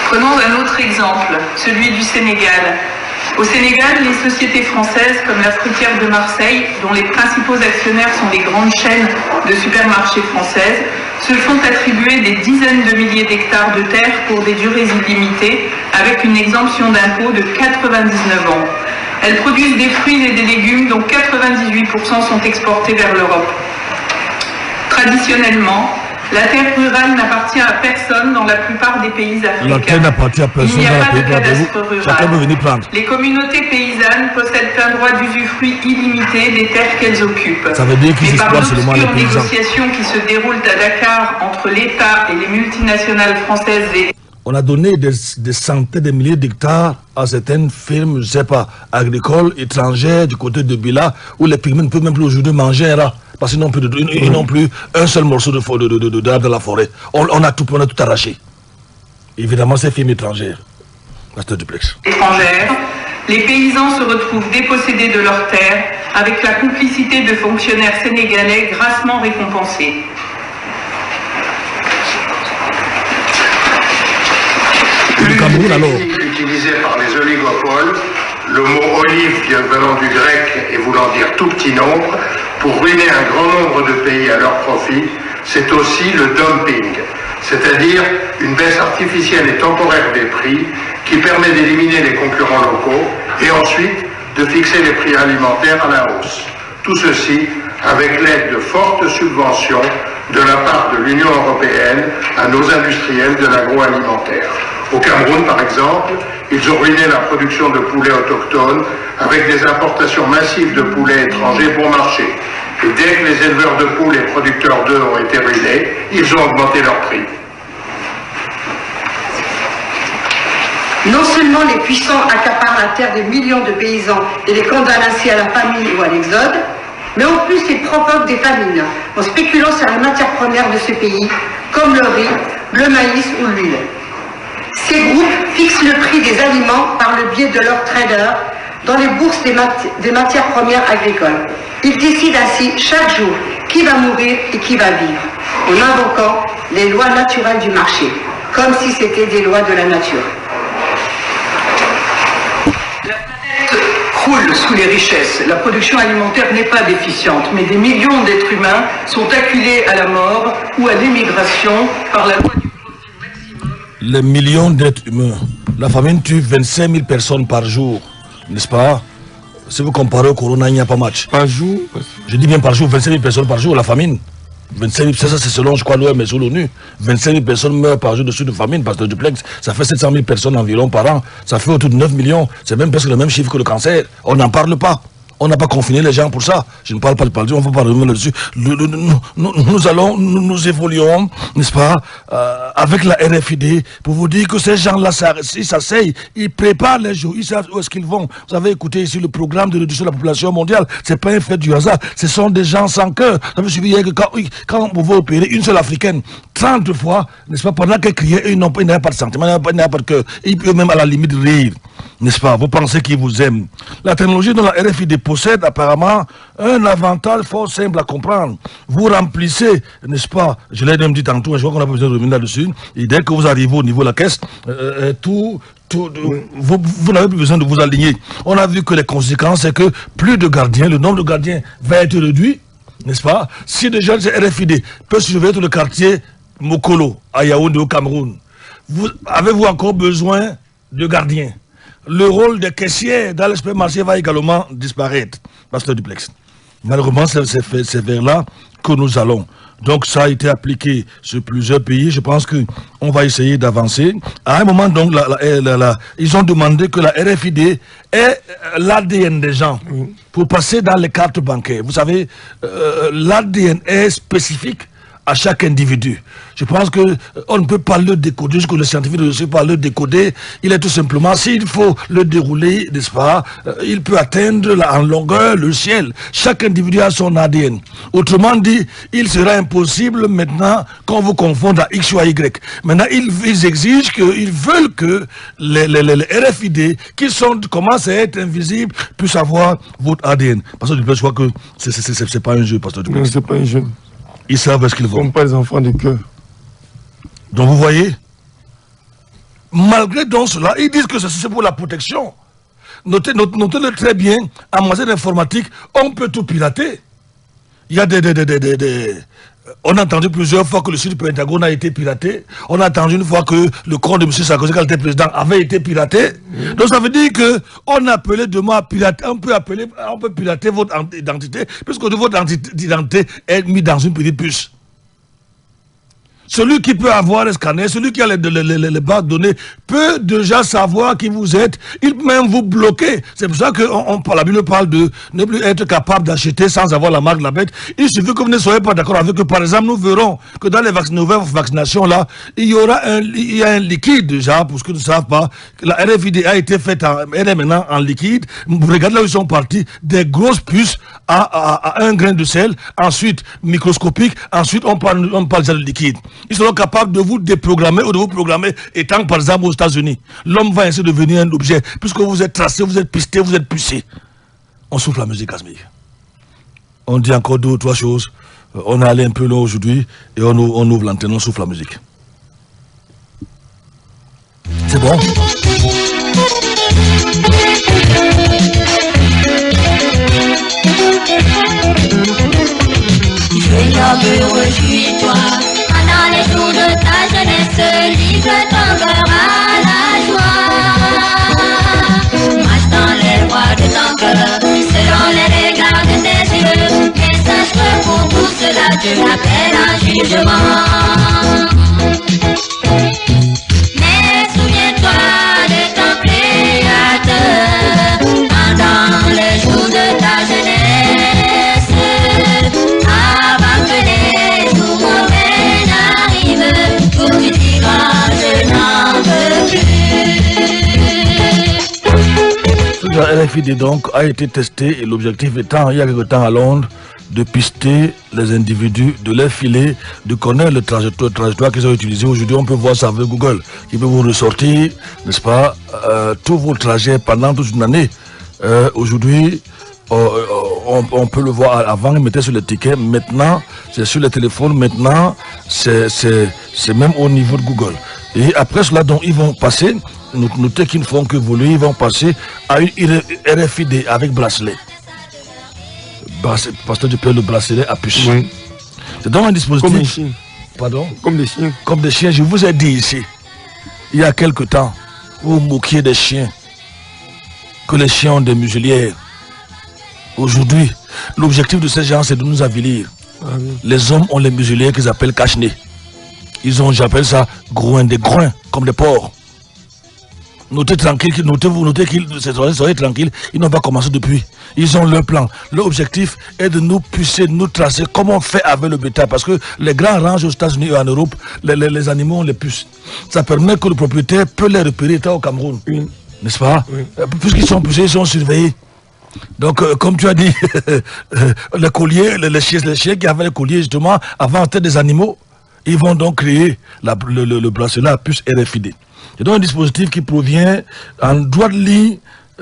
Prenons un autre exemple, celui du Sénégal. Au Sénégal, les sociétés françaises comme la Fruitière de Marseille, dont les principaux actionnaires sont les grandes chaînes de supermarchés françaises, se font attribuer des dizaines de milliers d'hectares de terre pour des durées illimitées, avec une exemption d'impôt de 99 ans. Elles produisent des fruits et des légumes dont 98% sont exportés vers l'Europe. Traditionnellement, la terre rurale n'appartient à personne dans la plupart des pays africains. La terre n'appartient à personne Il n'y a dans pas la de pays cadastre Chacun peut rural. venir prendre. Les communautés paysannes possèdent un droit d'usufruit illimité des terres qu'elles occupent. Ça veut dire qu'ils Mais par exploitent seulement les d'obscures paysans. négociations qui se déroulent à Dakar entre l'État et les multinationales françaises et On a donné des centaines de milliers d'hectares à certaines firmes, je ne sais pas, agricoles, étrangères, du côté de Bila, où les pygmées ne peuvent même plus aujourd'hui manger un rat. Parce qu'ils n'ont plus un seul morceau d'arbre de la forêt. On a tout arraché. Évidemment, ces firmes étrangères. Pasteur Duplex. étrangères, les paysans se retrouvent dépossédés de leurs terres avec la complicité de fonctionnaires sénégalais grassement récompensés. Le Cameroun alors. Utilisé par les oligopoles, le mot olive venant du grec et voulant dire tout petit nombre, pour ruiner un grand nombre de pays à leur profit, c'est aussi le dumping, c'est-à-dire une baisse artificielle et temporaire des prix qui permet d'éliminer les concurrents locaux et ensuite de fixer les prix alimentaires à la hausse. Tout ceci avec l'aide de fortes subventions de la part de l'Union européenne à nos industriels de l'agroalimentaire. Au Cameroun, par exemple, ils ont ruiné la production de poulets autochtones avec des importations massives de poulets étrangers bon marché. Et dès que les éleveurs de poules et producteurs d'œufs ont été ruinés, ils ont augmenté leurs prix. Non seulement les puissants accaparent la terre des millions de paysans et les condamnent ainsi à la famine ou à l'exode, mais en plus ils provoquent des famines en spéculant sur les matières premières de ce pays, comme le riz, le maïs ou l'huile. Ces groupes fixent le prix des aliments par le biais de leurs traders dans les bourses des matières premières agricoles. Ils décident ainsi chaque jour qui va mourir et qui va vivre, en invoquant les lois naturelles du marché, comme si c'était des lois de la nature. Croule sous les richesses. La production alimentaire n'est pas déficiente, mais des millions d'êtres humains sont acculés à la mort ou à l'émigration par la loi du profit maximum. Les millions d'êtres humains. La famine tue 25 000 personnes par jour, n'est-ce pas? Si vous comparez au corona, il n'y a pas match. Par jour? Je dis bien par jour, 25 000 personnes par jour, la famine. 25 000, ça c'est selon, je crois, l'OMS ou l'ONU. 25 000 personnes meurent par jour dessus de famine, Pasteur Duplex. Ça fait 700 000 personnes environ par an. Ça fait autour de 9 millions. C'est même presque le même chiffre que le cancer. On n'en parle pas. On n'a pas confiné les gens pour ça. Je ne parle pas de parler, on ne va pas revenir là-dessus. Nous évoluons, n'est-ce pas, avec la RFID, pour vous dire que ces gens-là, ils s'asseyent, ils préparent les jours, ils savent où est-ce qu'ils vont. Vous avez écouté ici le programme de réduction de la population mondiale. C'est pas un fait du hasard. Ce sont des gens sans cœur. Vous avez suivi hier que quand on pouvait opérer une seule africaine 30 fois, n'est-ce pas, pendant qu'elle criait, ils n'avaient pas de sentiment, ils n'avaient pas de cœur. Ils peuvent même à la limite rire, n'est-ce pas? Vous pensez qu'ils vous aiment. La technologie dont la RFID possède apparemment un avantage fort simple à comprendre. Vous remplissez, n'est-ce pas, je l'ai même dit tantôt, je crois qu'on a pas besoin de revenir là-dessus, et dès que vous arrivez au niveau de la caisse, vous n'avez plus besoin de vous aligner. On a vu que les conséquences, c'est que plus de gardiens, le nombre de gardiens va être réduit, n'est-ce pas? Si déjà le RFID peut surveiller tout le quartier Mokolo, à Yaoundé, au Cameroun, avez-vous encore besoin de gardiens? Le rôle des caissiers dans le supermarché va également disparaître. Pasteur Duplex. Malheureusement, c'est vers là que nous allons. Donc, ça a été appliqué sur plusieurs pays. Je pense qu'on va essayer d'avancer. À un moment, donc, ils ont demandé que la RFID ait l'ADN des gens pour passer dans les cartes bancaires. Vous savez, l'ADN est spécifique à chaque individu. Je pense qu'on ne peut pas le décoder, jusque le scientifique ne sait pas le décoder. Il est tout simplement, s'il faut le dérouler, n'est-ce pas, il peut atteindre en longueur le ciel. Chaque individu a son ADN. Autrement dit, il sera impossible maintenant qu'on vous confonde à X ou à Y. Maintenant, ils exigent ils veulent que les RFID, qui commencent à être invisibles, puissent avoir votre ADN. Parce que je crois que c'est pas un jeu, Pasteur Duplex. Non, c'est pas un jeu. Ils savent où ce qu'ils vont. Comme pas les enfants de cœur. Donc vous voyez, malgré donc cela, ils disent que c'est pour la protection. notez-le très bien, en matière d'informatique, on peut tout pirater. Il y a on a entendu plusieurs fois que le site du Pentagone a été piraté. On a entendu une fois que le compte de M. Sarkozy, quand il était président, avait été piraté. Donc ça veut dire qu'on appelait demain à pirater. On peut pirater votre identité, puisque votre identité est mise dans une petite puce. Celui qui peut avoir un scanner, celui qui a les bases de données, peut déjà savoir qui vous êtes. Il peut même vous bloquer. C'est pour ça que la Bible parle de ne plus être capable d'acheter sans avoir la marque de la bête. Il suffit que vous ne soyez pas d'accord avec eux. Par exemple, nous verrons que dans les nouvelles vaccinations, là, il y a un liquide déjà, pour ceux qui ne savent pas. La RFID a été faite elle est maintenant en liquide. Vous regardez là où ils sont partis, des grosses puces à 1 grain de sel, ensuite microscopique, ensuite on parle déjà de liquide. Ils seront capables de vous déprogrammer ou de vous programmer étant par exemple aux États-Unis. L'homme va ainsi devenir un objet, puisque vous êtes tracé, vous êtes pisté, vous êtes pucé. On souffle la musique, Casmir. On dit encore 2 ou 3 choses. On est allé un peu loin aujourd'hui et on ouvre l'antenne, on souffle la musique. C'est bon? Seigneur, réjouis-toi, pendant les jours de ta jeunesse, livre ton cœur à la joie. Marche dans les voies de ton cœur, selon les regards de tes yeux, mais sache que pour tout cela, Dieu m'appelle en jugement. Mais souviens-toi de ton Créateur, pendant les jours de ta jeunesse. La RFID donc a été testé et l'objectif étant, il y a quelque temps à Londres, de pister les individus, de les filer, de connaître le trajectoire qu'ils ont utilisé. Aujourd'hui, on peut voir ça avec Google, qui peut vous ressortir, n'est-ce pas, tous vos trajets pendant toute une année. Aujourd'hui, on peut le voir. Avant, ils mettaient sur les tickets. Maintenant, c'est sur les téléphones. Maintenant, c'est même au niveau de Google. Et après cela, donc, ils vont passer. Notez qu'ils ne font que voler, ils vont passer à une RFID avec bracelet. Pasteur du Père, le bracelet à puce. Oui. C'est donc un dispositif. Comme des chiens. Pardon? Comme des chiens. Comme des chiens. Je vous ai dit ici, il y a quelque temps, vous moquiez des chiens, que les chiens ont des muselières. Aujourd'hui, l'objectif de ces gens, c'est de nous avilir. Ah oui. Les hommes ont les muselières qu'ils appellent cache-nez. Ils ont, j'appelle ça, des groins, comme des porcs. Notez tranquille, notez qu'ils soyez tranquille, ils n'ont pas commencé depuis. Ils ont leur plan. Leur objectif est de nous pucer, de nous tracer comme on fait avec le bétail. Parce que les grands ranges aux États-Unis et en Europe, les animaux ont les puces. Ça permet que le propriétaire peut les repérer étant au Cameroun. Oui. N'est-ce pas? Oui. Puisqu'ils sont pucés, ils sont surveillés. Donc, comme tu as dit, les colliers, les chiens qui avaient les colliers justement avant c'était des animaux, ils vont donc créer le bracelet à puce RFID. C'est donc un dispositif qui provient en droite ligne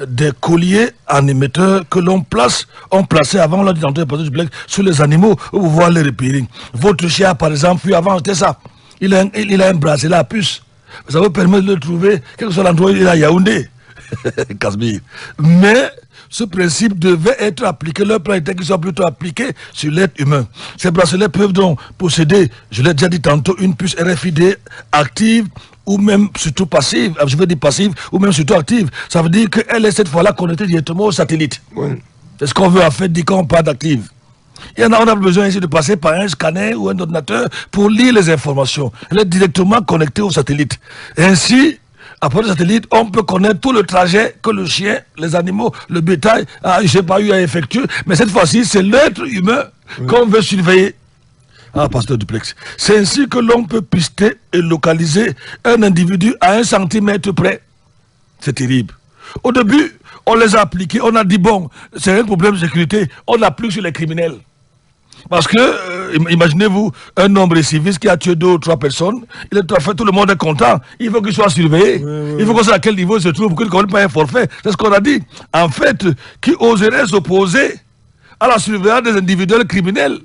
des colliers en émetteur que l'on place, on plaçait avant, on l'a dit dans le du Black, sur les animaux pour pouvoir les repérer. Votre chien, par exemple, puis avant, c'était ça. Il a un bracelet à puce. Ça vous permet de le trouver, quel que soit l'endroit où il est à Yaoundé. Casmir. Mais ce principe devait être appliqué, leur plan était qu'il soit plutôt appliqué sur l'être humain. Ces bracelets peuvent donc posséder, je l'ai déjà dit tantôt, une puce RFID active ou même surtout passive, je veux dire passive, ou même surtout active. Ça veut dire qu'elle est cette fois-là connectée directement au satellite. Oui. C'est ce qu'on veut en fait dire quand on parle d'active. On a besoin ici de passer par un scanner ou un ordinateur pour lire les informations. Elle est directement connectée au satellite. Et ainsi, après le satellite, on peut connaître tout le trajet que le chien, les animaux, le bétail, je sais pas, eu à effectuer. Mais cette fois-ci, c'est l'être humain qu'on veut surveiller. Ah, pasteur Duplex. C'est ainsi que l'on peut pister et localiser un individu à 1 centimètre près. C'est terrible. Au début, on les a appliqués, on a dit bon, c'est un problème de sécurité, on applique sur les criminels. Parce que, imaginez-vous, un homme récidiviste qui a tué 2 ou 3 personnes, tout le monde est content, il faut qu'il soit surveillé. Oui. Il faut qu'on sache à quel niveau il se trouve, qu'il ne connaisse pas un forfait. C'est ce qu'on a dit. En fait, qui oserait s'opposer à la surveillance des individuels criminels?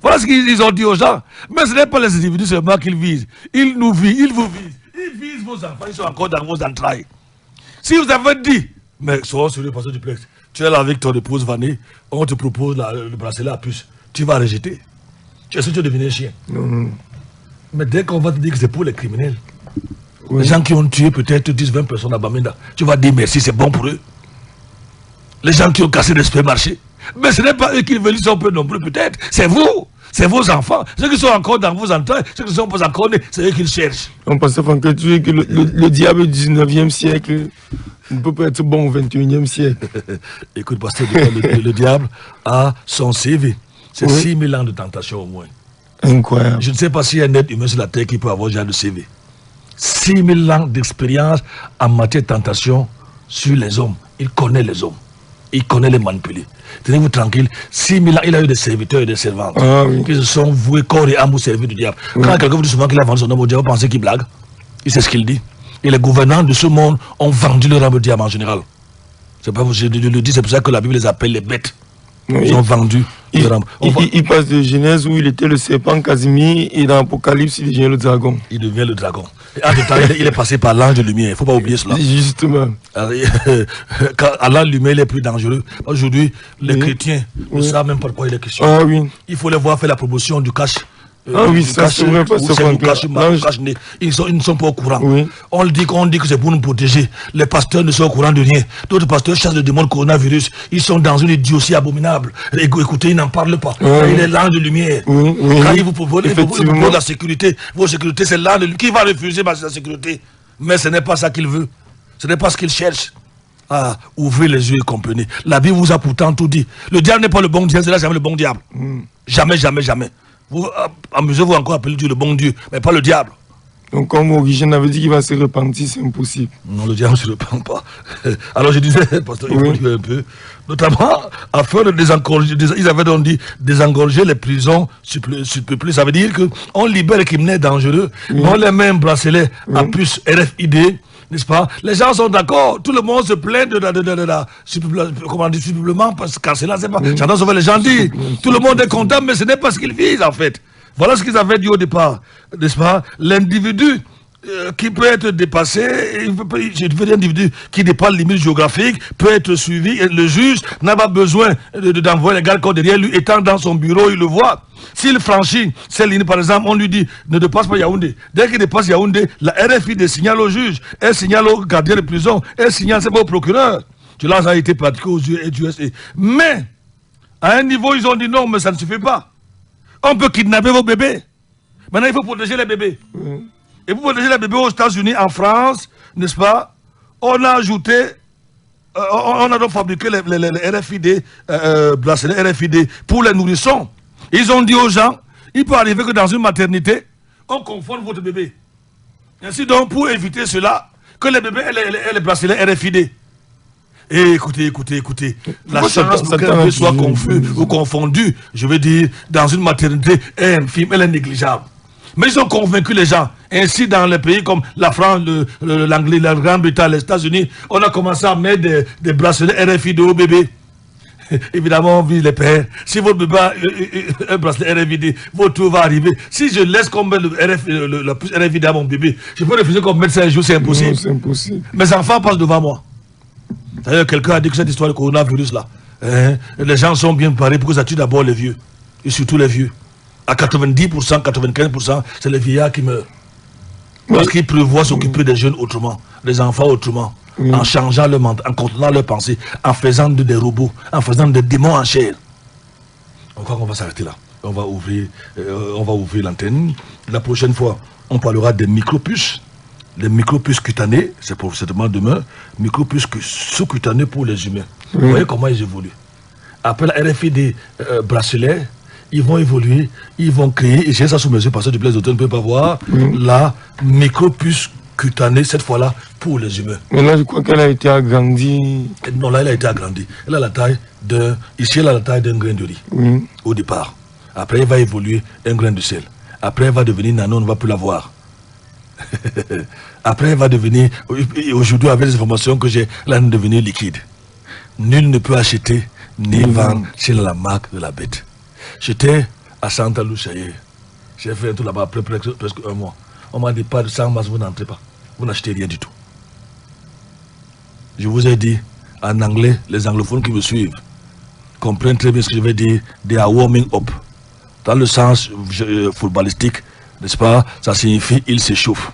Voilà ce qu'ils ont dit aux gens. Mais ce n'est pas les individus seulement qu'ils visent. Ils nous visent, ils vous visent. Ils visent vos enfants, ils sont encore dans vos entrailles. Si vous avez dit, Mais sois sérieux, pasteur Duplex. Tu es là avec ton épouse Vanille, on te propose le bracelet à puce. Tu vas rejeter. Est-ce que tu es devenu un chien? Non. Mais dès qu'on va te dire que c'est pour les criminels, Oui. les gens qui ont tué peut-être 10-20 personnes à Bamenda, tu vas dire merci, c'est bon pour eux. Les gens qui ont cassé les supermarchés. Mais ce n'est pas eux qui veulent, ils sont peu nombreux peut-être. C'est vous. C'est vos enfants. Ceux qui sont encore dans vos entrailles, ceux qui ne sont pas encore nés, c'est eux qui le cherchent. On pense que tu es que le diable du 19e siècle ne peut pas être bon au 21e siècle. Écoute, pasteur, le diable a son CV. C'est 6000 ans de tentation au moins. Incroyable. Je ne sais pas s'il y a un être humain sur la terre qui peut avoir déjà de CV. 6000 ans d'expérience en matière de tentation sur les hommes. Il connaît les hommes. Il connaît les manipuler. Tenez-vous tranquille. 6000 ans, il a eu des serviteurs et des servantes qui se sont voués corps et âme au service du diable. Quand quelqu'un vous dit souvent qu'il a vendu son homme au diable, vous pensez qu'il blague. Il sait ce qu'il dit. Et les gouvernants de ce monde ont vendu leur âme au diable en général. C'est pas vous, je le dis, c'est pour ça que la Bible les appelle les bêtes. Ils ont vendu leur âme. Il passe de Genèse où il était le serpent Casimir et dans l'Apocalypse il devient le dragon. Il devient le dragon. Et en tout temps, il est passé par l'ange de lumière. Il ne faut pas oublier cela. Justement. À l'ange de lumière, il est plus dangereux. Aujourd'hui, les chrétiens ne savent même pas de quoi il est question. Ah oui. Il faut les voir faire la promotion du cash. Ça c'est vrai, pas ils ne sont pas au courant. On dit que c'est pour nous protéger. Les pasteurs ne sont au courant de rien. D'autres pasteurs chassent le démon coronavirus. Ils sont dans une idiotie abominable. Écoutez, ils n'en parlent pas. Il est l'ange de lumière. Quand il vous propose la sécurité, vos sécurités, c'est l'ange de lumière. Qui va refuser la sécurité? Mais ce n'est pas ça qu'il veut. Ce n'est pas ce qu'il cherche. Ah, ouvrez les yeux et comprenez. La Bible vous a pourtant tout dit. Le diable n'est pas le bon diable, c'est là jamais le bon diable. Jamais, jamais, jamais. Vous amusez-vous encore à appeler Dieu le bon Dieu, mais pas le diable. Donc comme Origène avait dit qu'il va se repentir, c'est impossible. Non, le diable ne se repent pas. Alors je disais, pasteur, il faut dire un peu, notamment afin de désengorger, ils avaient donc dit désengorger les prisons surpeuplées. Ça veut dire qu'on libère les criminels dangereux, on les met un bracelet à puce RFID. N'est-ce pas? Les gens sont d'accord. Tout le monde se plaint de la supplément parce que c'est là, c'est pas. J'entends souvent les gens dire. Tout le monde est content, mais ce n'est pas ce qu'ils visent en fait. Voilà ce qu'ils avaient dit au départ. N'est-ce pas? L'individu qui peut être dépassé, je veux dire individu qui dépasse les limites géographiques, peut être suivi. Et le juge n'a pas besoin d'envoyer les gardes corps derrière lui, étant dans son bureau, il le voit. S'il franchit cette ligne, par exemple, on lui dit ne dépasse pas Yaoundé. Dès qu'il dépasse Yaoundé, la RFID signale au juge, elle signale au gardien de prison, elle signale c'est pas au procureur. Cela a été pratiqué aux USA. Mais, à un niveau, ils ont dit non, mais ça ne suffit pas. On peut kidnapper vos bébés. Maintenant, il faut protéger les bébés. Et pour protéger les bébés aux États-Unis, en France, n'est-ce pas, on a ajouté, on a donc fabriqué les RFID, bracelets RFID pour les nourrissons. Ils ont dit aux gens, il peut arriver que dans une maternité, on confonde votre bébé. Ainsi donc, pour éviter cela, que les bébés aient les bracelets RFID. Et écoutez, la chance que les bébés soient confus ou confondus, je veux dire, dans une maternité est infime, elle est négligeable. Mais ils ont convaincu les gens. Ainsi, dans les pays comme la France, l'Anglais, la Grande-Bretagne, les États-Unis, on a commencé à mettre des bracelets RFID aux bébés. Évidemment, on vit les pères. Si votre bébé a un bracelet RFID, votre tour va arriver. Si je laisse qu'on mette le plus RFID à mon bébé, je peux refuser qu'on mette ça un jour, c'est impossible. Non, c'est impossible. Mes enfants passent devant moi. D'ailleurs, quelqu'un a dit que cette histoire de coronavirus là, les gens sont bien parés pour que ça tue d'abord les vieux. Et surtout les vieux. À 90%, 95%, c'est les vieillards qui meurent. Parce qu'ils prévoient s'occuper des jeunes autrement, des enfants autrement. En changeant leur mental, en contrôlant leurs pensées, en faisant des robots, en faisant des démons en chair. On croit qu'on va s'arrêter là. On va ouvrir l'antenne. La prochaine fois, on parlera des micropuces. Les micropuces cutanées, c'est pour certainement demain, micropuces sous-cutanées pour les humains. Vous voyez comment ils évoluent. Après la RFID bracelet, ils vont évoluer, ils vont créer, et j'ai ça sous mes yeux parce que du plaisir d'automne ne peut pas voir, la micropuce cutanée, cette fois-là, pour les humains. Mais là, je crois qu'elle a été agrandie. Non, là, elle a été agrandie. Elle a la taille ici, elle a la taille d'un grain de riz, au départ. Après, elle va évoluer un grain de sel. Après, elle va devenir nano, on ne va plus la voir. Après, elle va devenir, aujourd'hui, avec les informations que j'ai, elle va devenir liquide. Nul ne peut acheter ni vendre chez la marque de la bête. J'étais à Santa Lucia. J'ai fait un tour là-bas après presque un mois. On m'a dit pas de 100 masses, vous n'entrez pas. Vous n'achetez rien du tout. Je vous ai dit, En anglais, les anglophones qui me suivent comprennent très bien ce que je vais dire. They are warming up. Dans le sens footballistique, n'est-ce pas? Ça signifie il s'échauffe.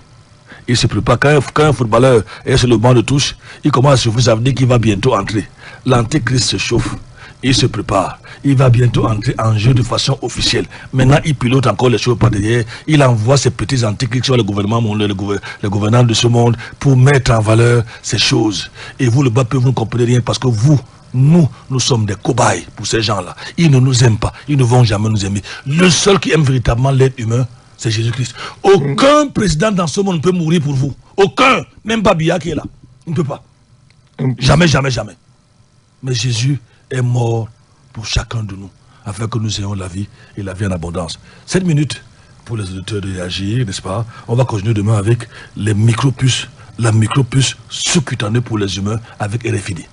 Il se prépare. Quand un footballeur est sur le banc de touche, il commence à chauffer, ça veut dire qu'il va bientôt entrer. L'antéchrist se chauffe. Il se prépare. Il va bientôt entrer en jeu de façon officielle. Maintenant, il pilote encore les choses par derrière. Il envoie ses petits antéchrists sur le gouvernement mondial, le gouvernant de ce monde pour mettre en valeur ces choses. Et vous, le peuple, vous ne comprenez rien parce que nous sommes des cobayes pour ces gens-là. Ils ne nous aiment pas. Ils ne vont jamais nous aimer. Le seul qui aime véritablement l'être humain, c'est Jésus-Christ. Aucun président dans ce monde ne peut mourir pour vous. Aucun. Même Babia qui est là. Il ne peut pas. Jamais, jamais, jamais. Mais Jésus est mort pour chacun de nous, afin que nous ayons la vie et la vie en abondance. 7 minutes pour les auditeurs de réagir, n'est-ce pas? On va continuer demain avec les micropuces, la micropuce sous-cutanée pour les humains avec RFID.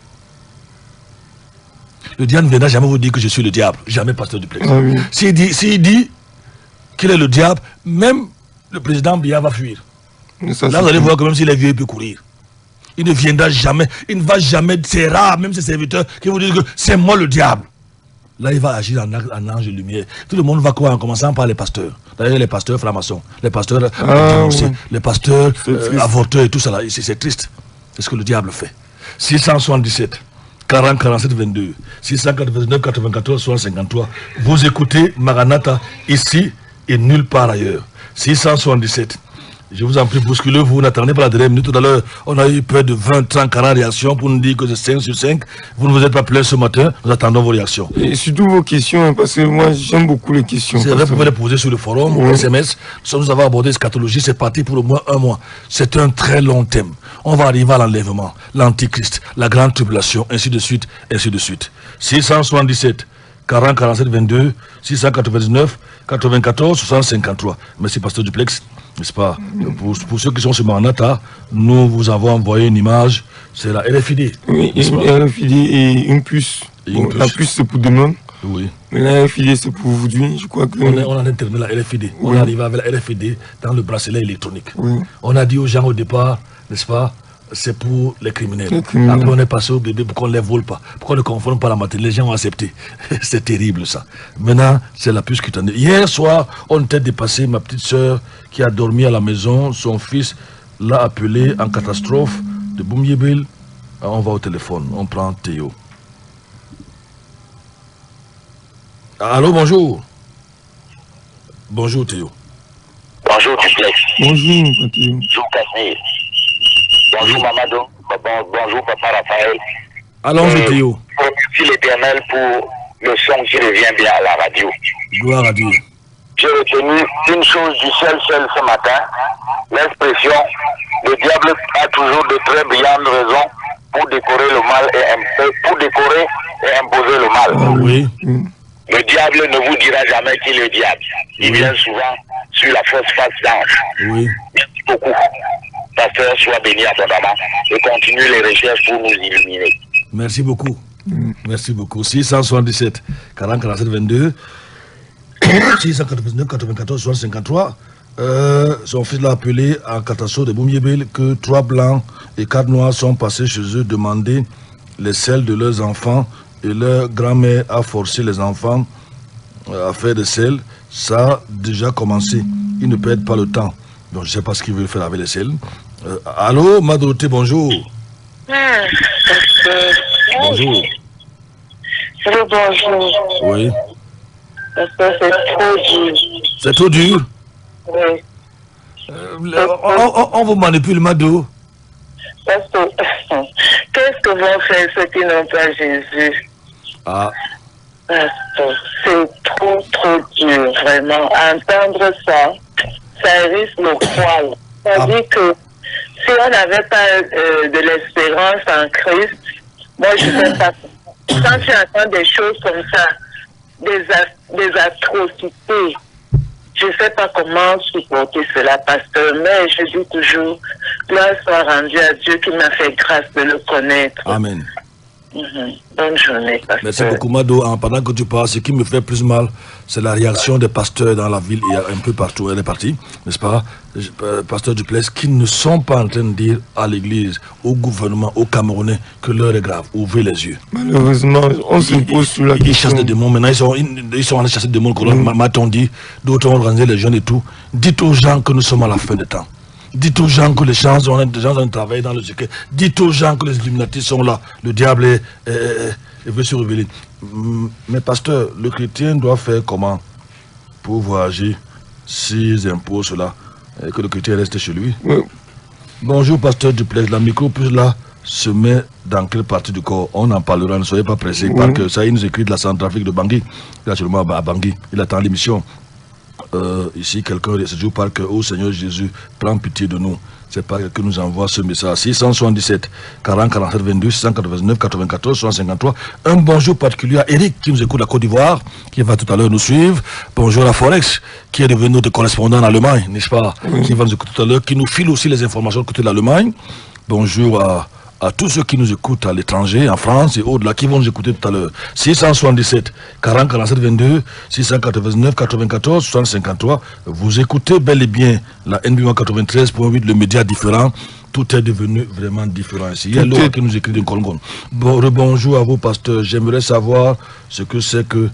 Le diable ne viendra jamais vous dire que je suis le diable, jamais pasteur Duplex. Ah oui. S'il dit qu'il est le diable, même le président Biya va fuir. Ça, là, vous allez voir que même s'il est vieux, il peut courir. Il ne viendra jamais, il ne va jamais, c'est rare, même ses serviteurs qui vous disent que c'est moi le diable. Là, il va agir en ange de lumière. Tout le monde va croire, en commençant par les pasteurs. D'ailleurs, les pasteurs francs-maçons, les pasteurs les pasteurs avorteurs et tout ça là, c'est triste. C'est ce que le diable fait. 677 40 47 22 699 94 53. Vous écoutez Maranatha ici et nulle part ailleurs. 677. Je vous en prie, bousculez-vous, n'attendez pas la dernière minute. Tout à l'heure, on a eu près de 20, 30, 40 réactions pour nous dire que c'est 5 sur 5. Vous ne vous êtes pas plaint ce matin, nous attendons vos réactions. Et surtout vos questions, parce que moi j'aime beaucoup les questions. C'est vrai, vous pouvez les poser sur le forum, ou SMS. Nous avons abordé l'eschatologie, c'est parti pour au moins un mois. C'est un très long thème. On va arriver à l'enlèvement, l'antichrist, la grande tribulation, ainsi de suite, ainsi de suite. 677 40 47 22 699 94 60 53. Merci, pasteur Duplex. N'est-ce pas? Pour ceux qui sont sur Maranatha, nous vous avons envoyé une image, c'est la RFID. Oui, une RFID et une puce. La puce c'est pour demain. Oui. Mais la RFID c'est pour aujourd'hui, je crois que... On a terminé la RFID. Oui. On est arrivé avec la RFID dans le bracelet électronique. Oui. On a dit aux gens au départ, n'est-ce pas, c'est pour les criminels. Après on est passé au bébé pour qu'on ne les vole pas, pour qu'on ne confonde pas la matière. Les gens ont accepté. C'est terrible ça. Maintenant, c'est la puce qui t'en est. Hier soir, on était dépassé, ma petite soeur qui a dormi à la maison, son fils l'a appelé en catastrophe de Boumyébil. On va au téléphone, on prend Théo. Allô, bonjour. Bonjour Théo. Bonjour Duplex. Bonjour Théo. Bonjour Casimir. Bonjour Mamadou, bonjour Papa Raphaël. Allons-y Théo. Je remercie l'Éternel pour le son qui revient bien à la radio. Gloire à Dieu. J'ai retenu une chose du seul ce matin, l'expression le diable a toujours de très brillantes raisons pour décorer le mal et imposer le mal. Oui. Le diable ne vous dira jamais qu'il est diable. Il vient souvent sur la fausse face d'ange. Oui. Merci beaucoup. Pasteur, sois béni abondamment et continue les recherches pour nous illuminer. Merci beaucoup. Merci beaucoup. 677 40 47 22 699 94 53. Son fils l'a appelé en catastrophe de Boumyébil que 3 blancs et 4 noirs sont passés chez eux demander les selles de leurs enfants et leur grand-mère a forcé les enfants à faire des selles. Ça a déjà commencé. Ils ne perdent pas le temps. Donc je ne sais pas ce qu'ils veulent faire avec les selles. Allô, Madoroté, bonjour. Bonjour. Bonjour. Oui. Parce que c'est trop dur. C'est trop dur? Oui. On vous manipule, Mado. Parce que, qu'est-ce que vont faire ceux qui n'ont pas Jésus? Ah. Parce que c'est trop dur, vraiment. Entendre ça, ça risque le poil. Ça dit que si on n'avait pas de l'espérance en Christ, moi je ne sais pas. Quand tu entends des choses comme ça, des atrocités, je ne sais pas comment supporter cela, pasteur, mais je dis toujours, gloire soit rendue à Dieu qui m'a fait grâce de le connaître. Amen. Bonne journée, pasteur. Merci beaucoup, Mado. Pendant que tu parles, ce qui me fait plus mal, c'est la réaction des pasteurs dans la ville et un peu partout. Elle est partie, n'est-ce pas, pasteur Duplessis, qui ne sont pas en train de dire à l'église, au gouvernement, aux Camerounais que l'heure est grave. Ouvrez les yeux. Malheureusement, on se pose sur la question. Ils chassent des démons. Maintenant, ils sont en train de chasser des démons. M'a-t-on dit, d'autres ont organisé les jeunes et tout. Dites aux gens que nous sommes à la fin des temps. Dites aux gens que les gens ont travaillé dans le secret. Dites aux gens que les Illuminati sont là. Le diable veut se révéler. Mais pasteur, le chrétien doit faire comment pour pouvoir agir s'ils imposent cela et que le chrétien reste chez lui? Oui. Bonjour, pasteur Duplessis. La micro-puce là se met dans quelle partie du corps? On en parlera, ne soyez pas pressés. Parce que ça, il nous écrit de la Centrafrique de Bangui. Il est actuellement à Bangui. Il attend l'émission. Ici, quelqu'un ce jour parle que, oh Seigneur Jésus, prends pitié de nous. C'est pas que nous envoie ce message. 677 40 47 22 689 94 153. Un bonjour particulier à Eric qui nous écoute à Côte d'Ivoire, qui va tout à l'heure nous suivre. Bonjour à Forex, qui est devenu notre correspondant en Allemagne, n'est-ce pas? Qui va nous écouter tout à l'heure, qui nous file aussi les informations de côté de l'Allemagne. Bonjour à tous ceux qui nous écoutent à l'étranger, en France et au-delà, qui vont nous écouter tout à l'heure. 677 40 47 22 689 94 153. Vous écoutez bel et bien la NB1 93.8, le média différent. Tout est devenu vraiment différent ici. Il y a l'autre qui nous écrit de Congo. Bonjour à vous, pasteur. J'aimerais savoir ce que c'est que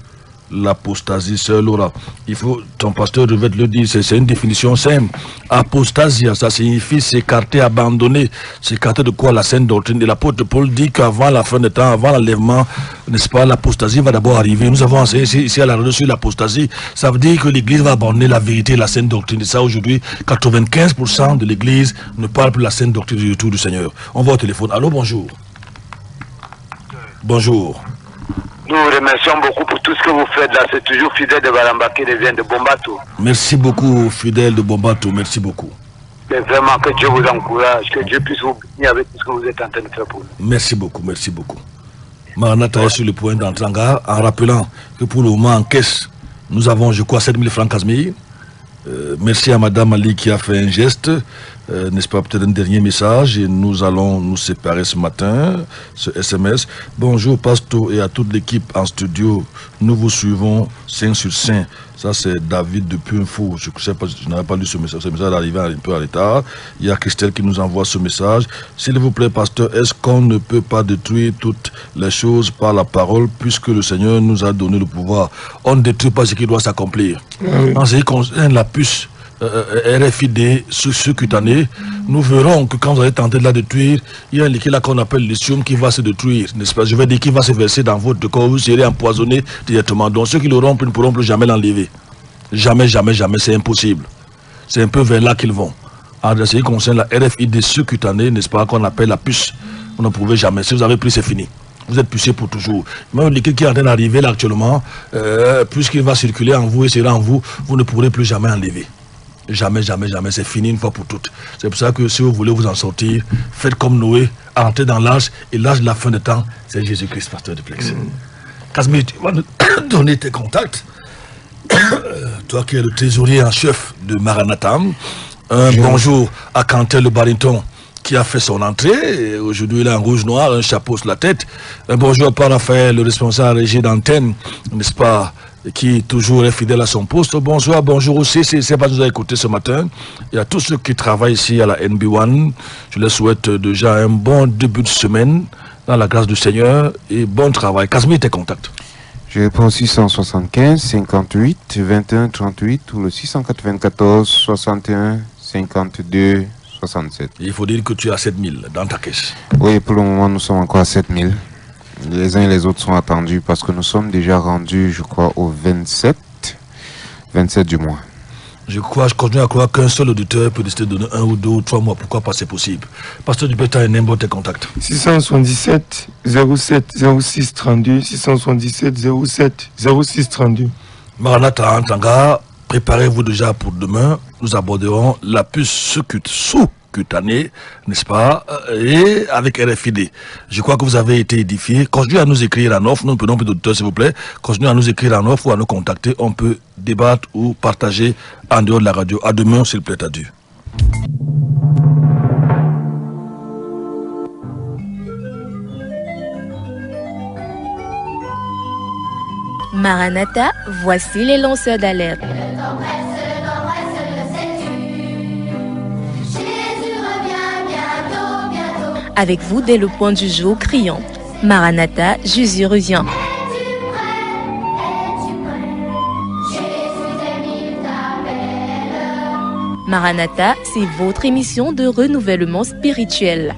l'apostasie, sœur Laura. Il faut, ton pasteur devait te le dire, c'est une définition simple. Apostasia, ça signifie s'écarter, abandonner. S'écarter de quoi? La saine doctrine. Et l'apôtre Paul dit qu'avant la fin des temps, avant l'enlèvement, n'est-ce pas, l'apostasie va d'abord arriver. Nous avons enseigné ici à la radio sur l'apostasie. Ça veut dire que l'église va abandonner la vérité et la saine doctrine. Et ça, aujourd'hui, 95% de l'église ne parle plus de la saine doctrine du tout du Seigneur. On va au téléphone. Allô, bonjour. Bonjour. Nous vous remercions beaucoup pour tout ce que vous faites là. C'est toujours Fidèle de Baramba qui revient de Bombato. Merci beaucoup, Fidèle de Bombato. Merci beaucoup. Mais vraiment, que Dieu vous encourage, que Dieu puisse vous bénir avec tout ce que vous êtes en train de faire pour nous. Merci beaucoup, merci beaucoup. Maranatha est sur le point d'entrer en gare en rappelant que pour le moment en caisse, nous avons, je crois, 7000 francs Casimir. Merci à Madame Ali qui a fait un geste, n'est-ce pas, peut-être un dernier message, et nous allons nous séparer ce matin, ce SMS. Bonjour Pasteur et à toute l'équipe en studio, nous vous suivons 5 sur 5. Ça c'est David depuis Info, je sais pas, je n'avais pas lu ce message est arrivé un peu en retard. Il y a Christelle qui nous envoie ce message. S'il vous plaît Pasteur, est-ce qu'on ne peut pas détruire toutes les choses par la parole puisque le Seigneur nous a donné le pouvoir? On ne détruit pas ce qui doit s'accomplir. En ce qui concerne la puce RFID subcutanée, nous verrons que quand vous allez tenter de la détruire, il y a un liquide là qu'on appelle lithium qui va se détruire, n'est-ce pas? Je vais dire qu'il va se verser dans votre corps, vous serez empoisonné directement. Donc ceux qui l'auront ne pourront plus jamais l'enlever. Jamais, jamais, jamais, c'est impossible. C'est un peu vers là qu'ils vont. En ce qui concerne la RFID subcutanée, n'est-ce pas, qu'on appelle la puce, vous ne pouvez jamais. Si vous avez pris, c'est fini. Vous êtes pucé pour toujours. Même le liquide qui est en train d'arriver là actuellement, puisqu'il va circuler en vous et sera en vous, vous ne pourrez plus jamais enlever. Jamais, jamais, jamais, c'est fini une fois pour toutes. C'est pour ça que si vous voulez vous en sortir, faites comme Noé, entrez dans l'âge, et l'âge de la fin des temps, c'est Jésus-Christ, pasteur Duplessis. Casimir, tu vas nous donner tes contacts. Toi qui es le trésorier en chef de Maranatha, bonjour à Quentin le Baryton qui a fait son entrée. Aujourd'hui, il a un rouge noir, un chapeau sur la tête. Bonjour à Raphaël, le responsable régie d'antenne, n'est-ce pas, qui toujours est fidèle à son poste. Bonsoir, bonjour aussi, c'est pas nous a écouté ce matin. Il y a tous ceux qui travaillent ici à la NB1. Je leur souhaite déjà un bon début de semaine dans la grâce du Seigneur et bon travail. Casimir, tes contacts. Je réponds 675 58 21 38 ou le 694 61 52 67. Il faut dire que tu as 7000 dans ta caisse. Oui, pour le moment, nous sommes encore à 7000. Les uns et les autres sont attendus parce que nous sommes déjà rendus, je crois, au 27 du mois. Je continue à croire qu'un seul auditeur peut décider de donner 1 ou 2 ou 3 mois. Pourquoi pas, c'est possible. Pasteur Duplessis, un numéro de contact. 677 07 06 32 677 07 06 32. Maranatha Antanga, préparez-vous déjà pour demain. Nous aborderons la puce sous-cutanée, n'est-ce pas, et avec RFID. Je crois que vous avez été édifiés. Continuez à nous écrire en offre. Nous ne prenons plus d'auditeurs, s'il vous plaît. Continuez à nous écrire en offre ou à nous contacter. On peut débattre ou partager en dehors de la radio. À demain, s'il plaît à Dieu. Maranatha, voici les lanceurs d'alerte. Avec vous dès le point du jour criant Maranatha, Jésus revient. Maranatha, c'est votre émission de renouvellement spirituel.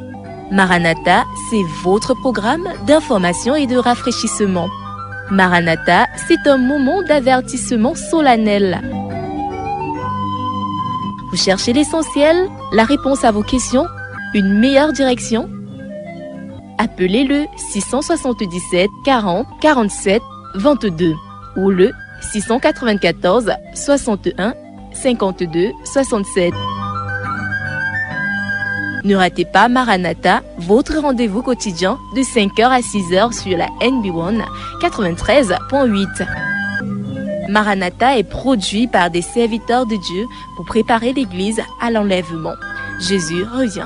Maranatha, c'est votre programme d'information et de rafraîchissement. Maranatha, c'est un moment d'avertissement solennel. Vous cherchez l'essentiel, la réponse à vos questions, une meilleure direction? Appelez le 677 40 47 22 ou le 694 61 52 67. Ne ratez pas Maranatha, votre rendez-vous quotidien de 5h à 6h sur la NB1 93.8. Maranatha est produit par des serviteurs de Dieu pour préparer l'Église à l'enlèvement. Jésus revient.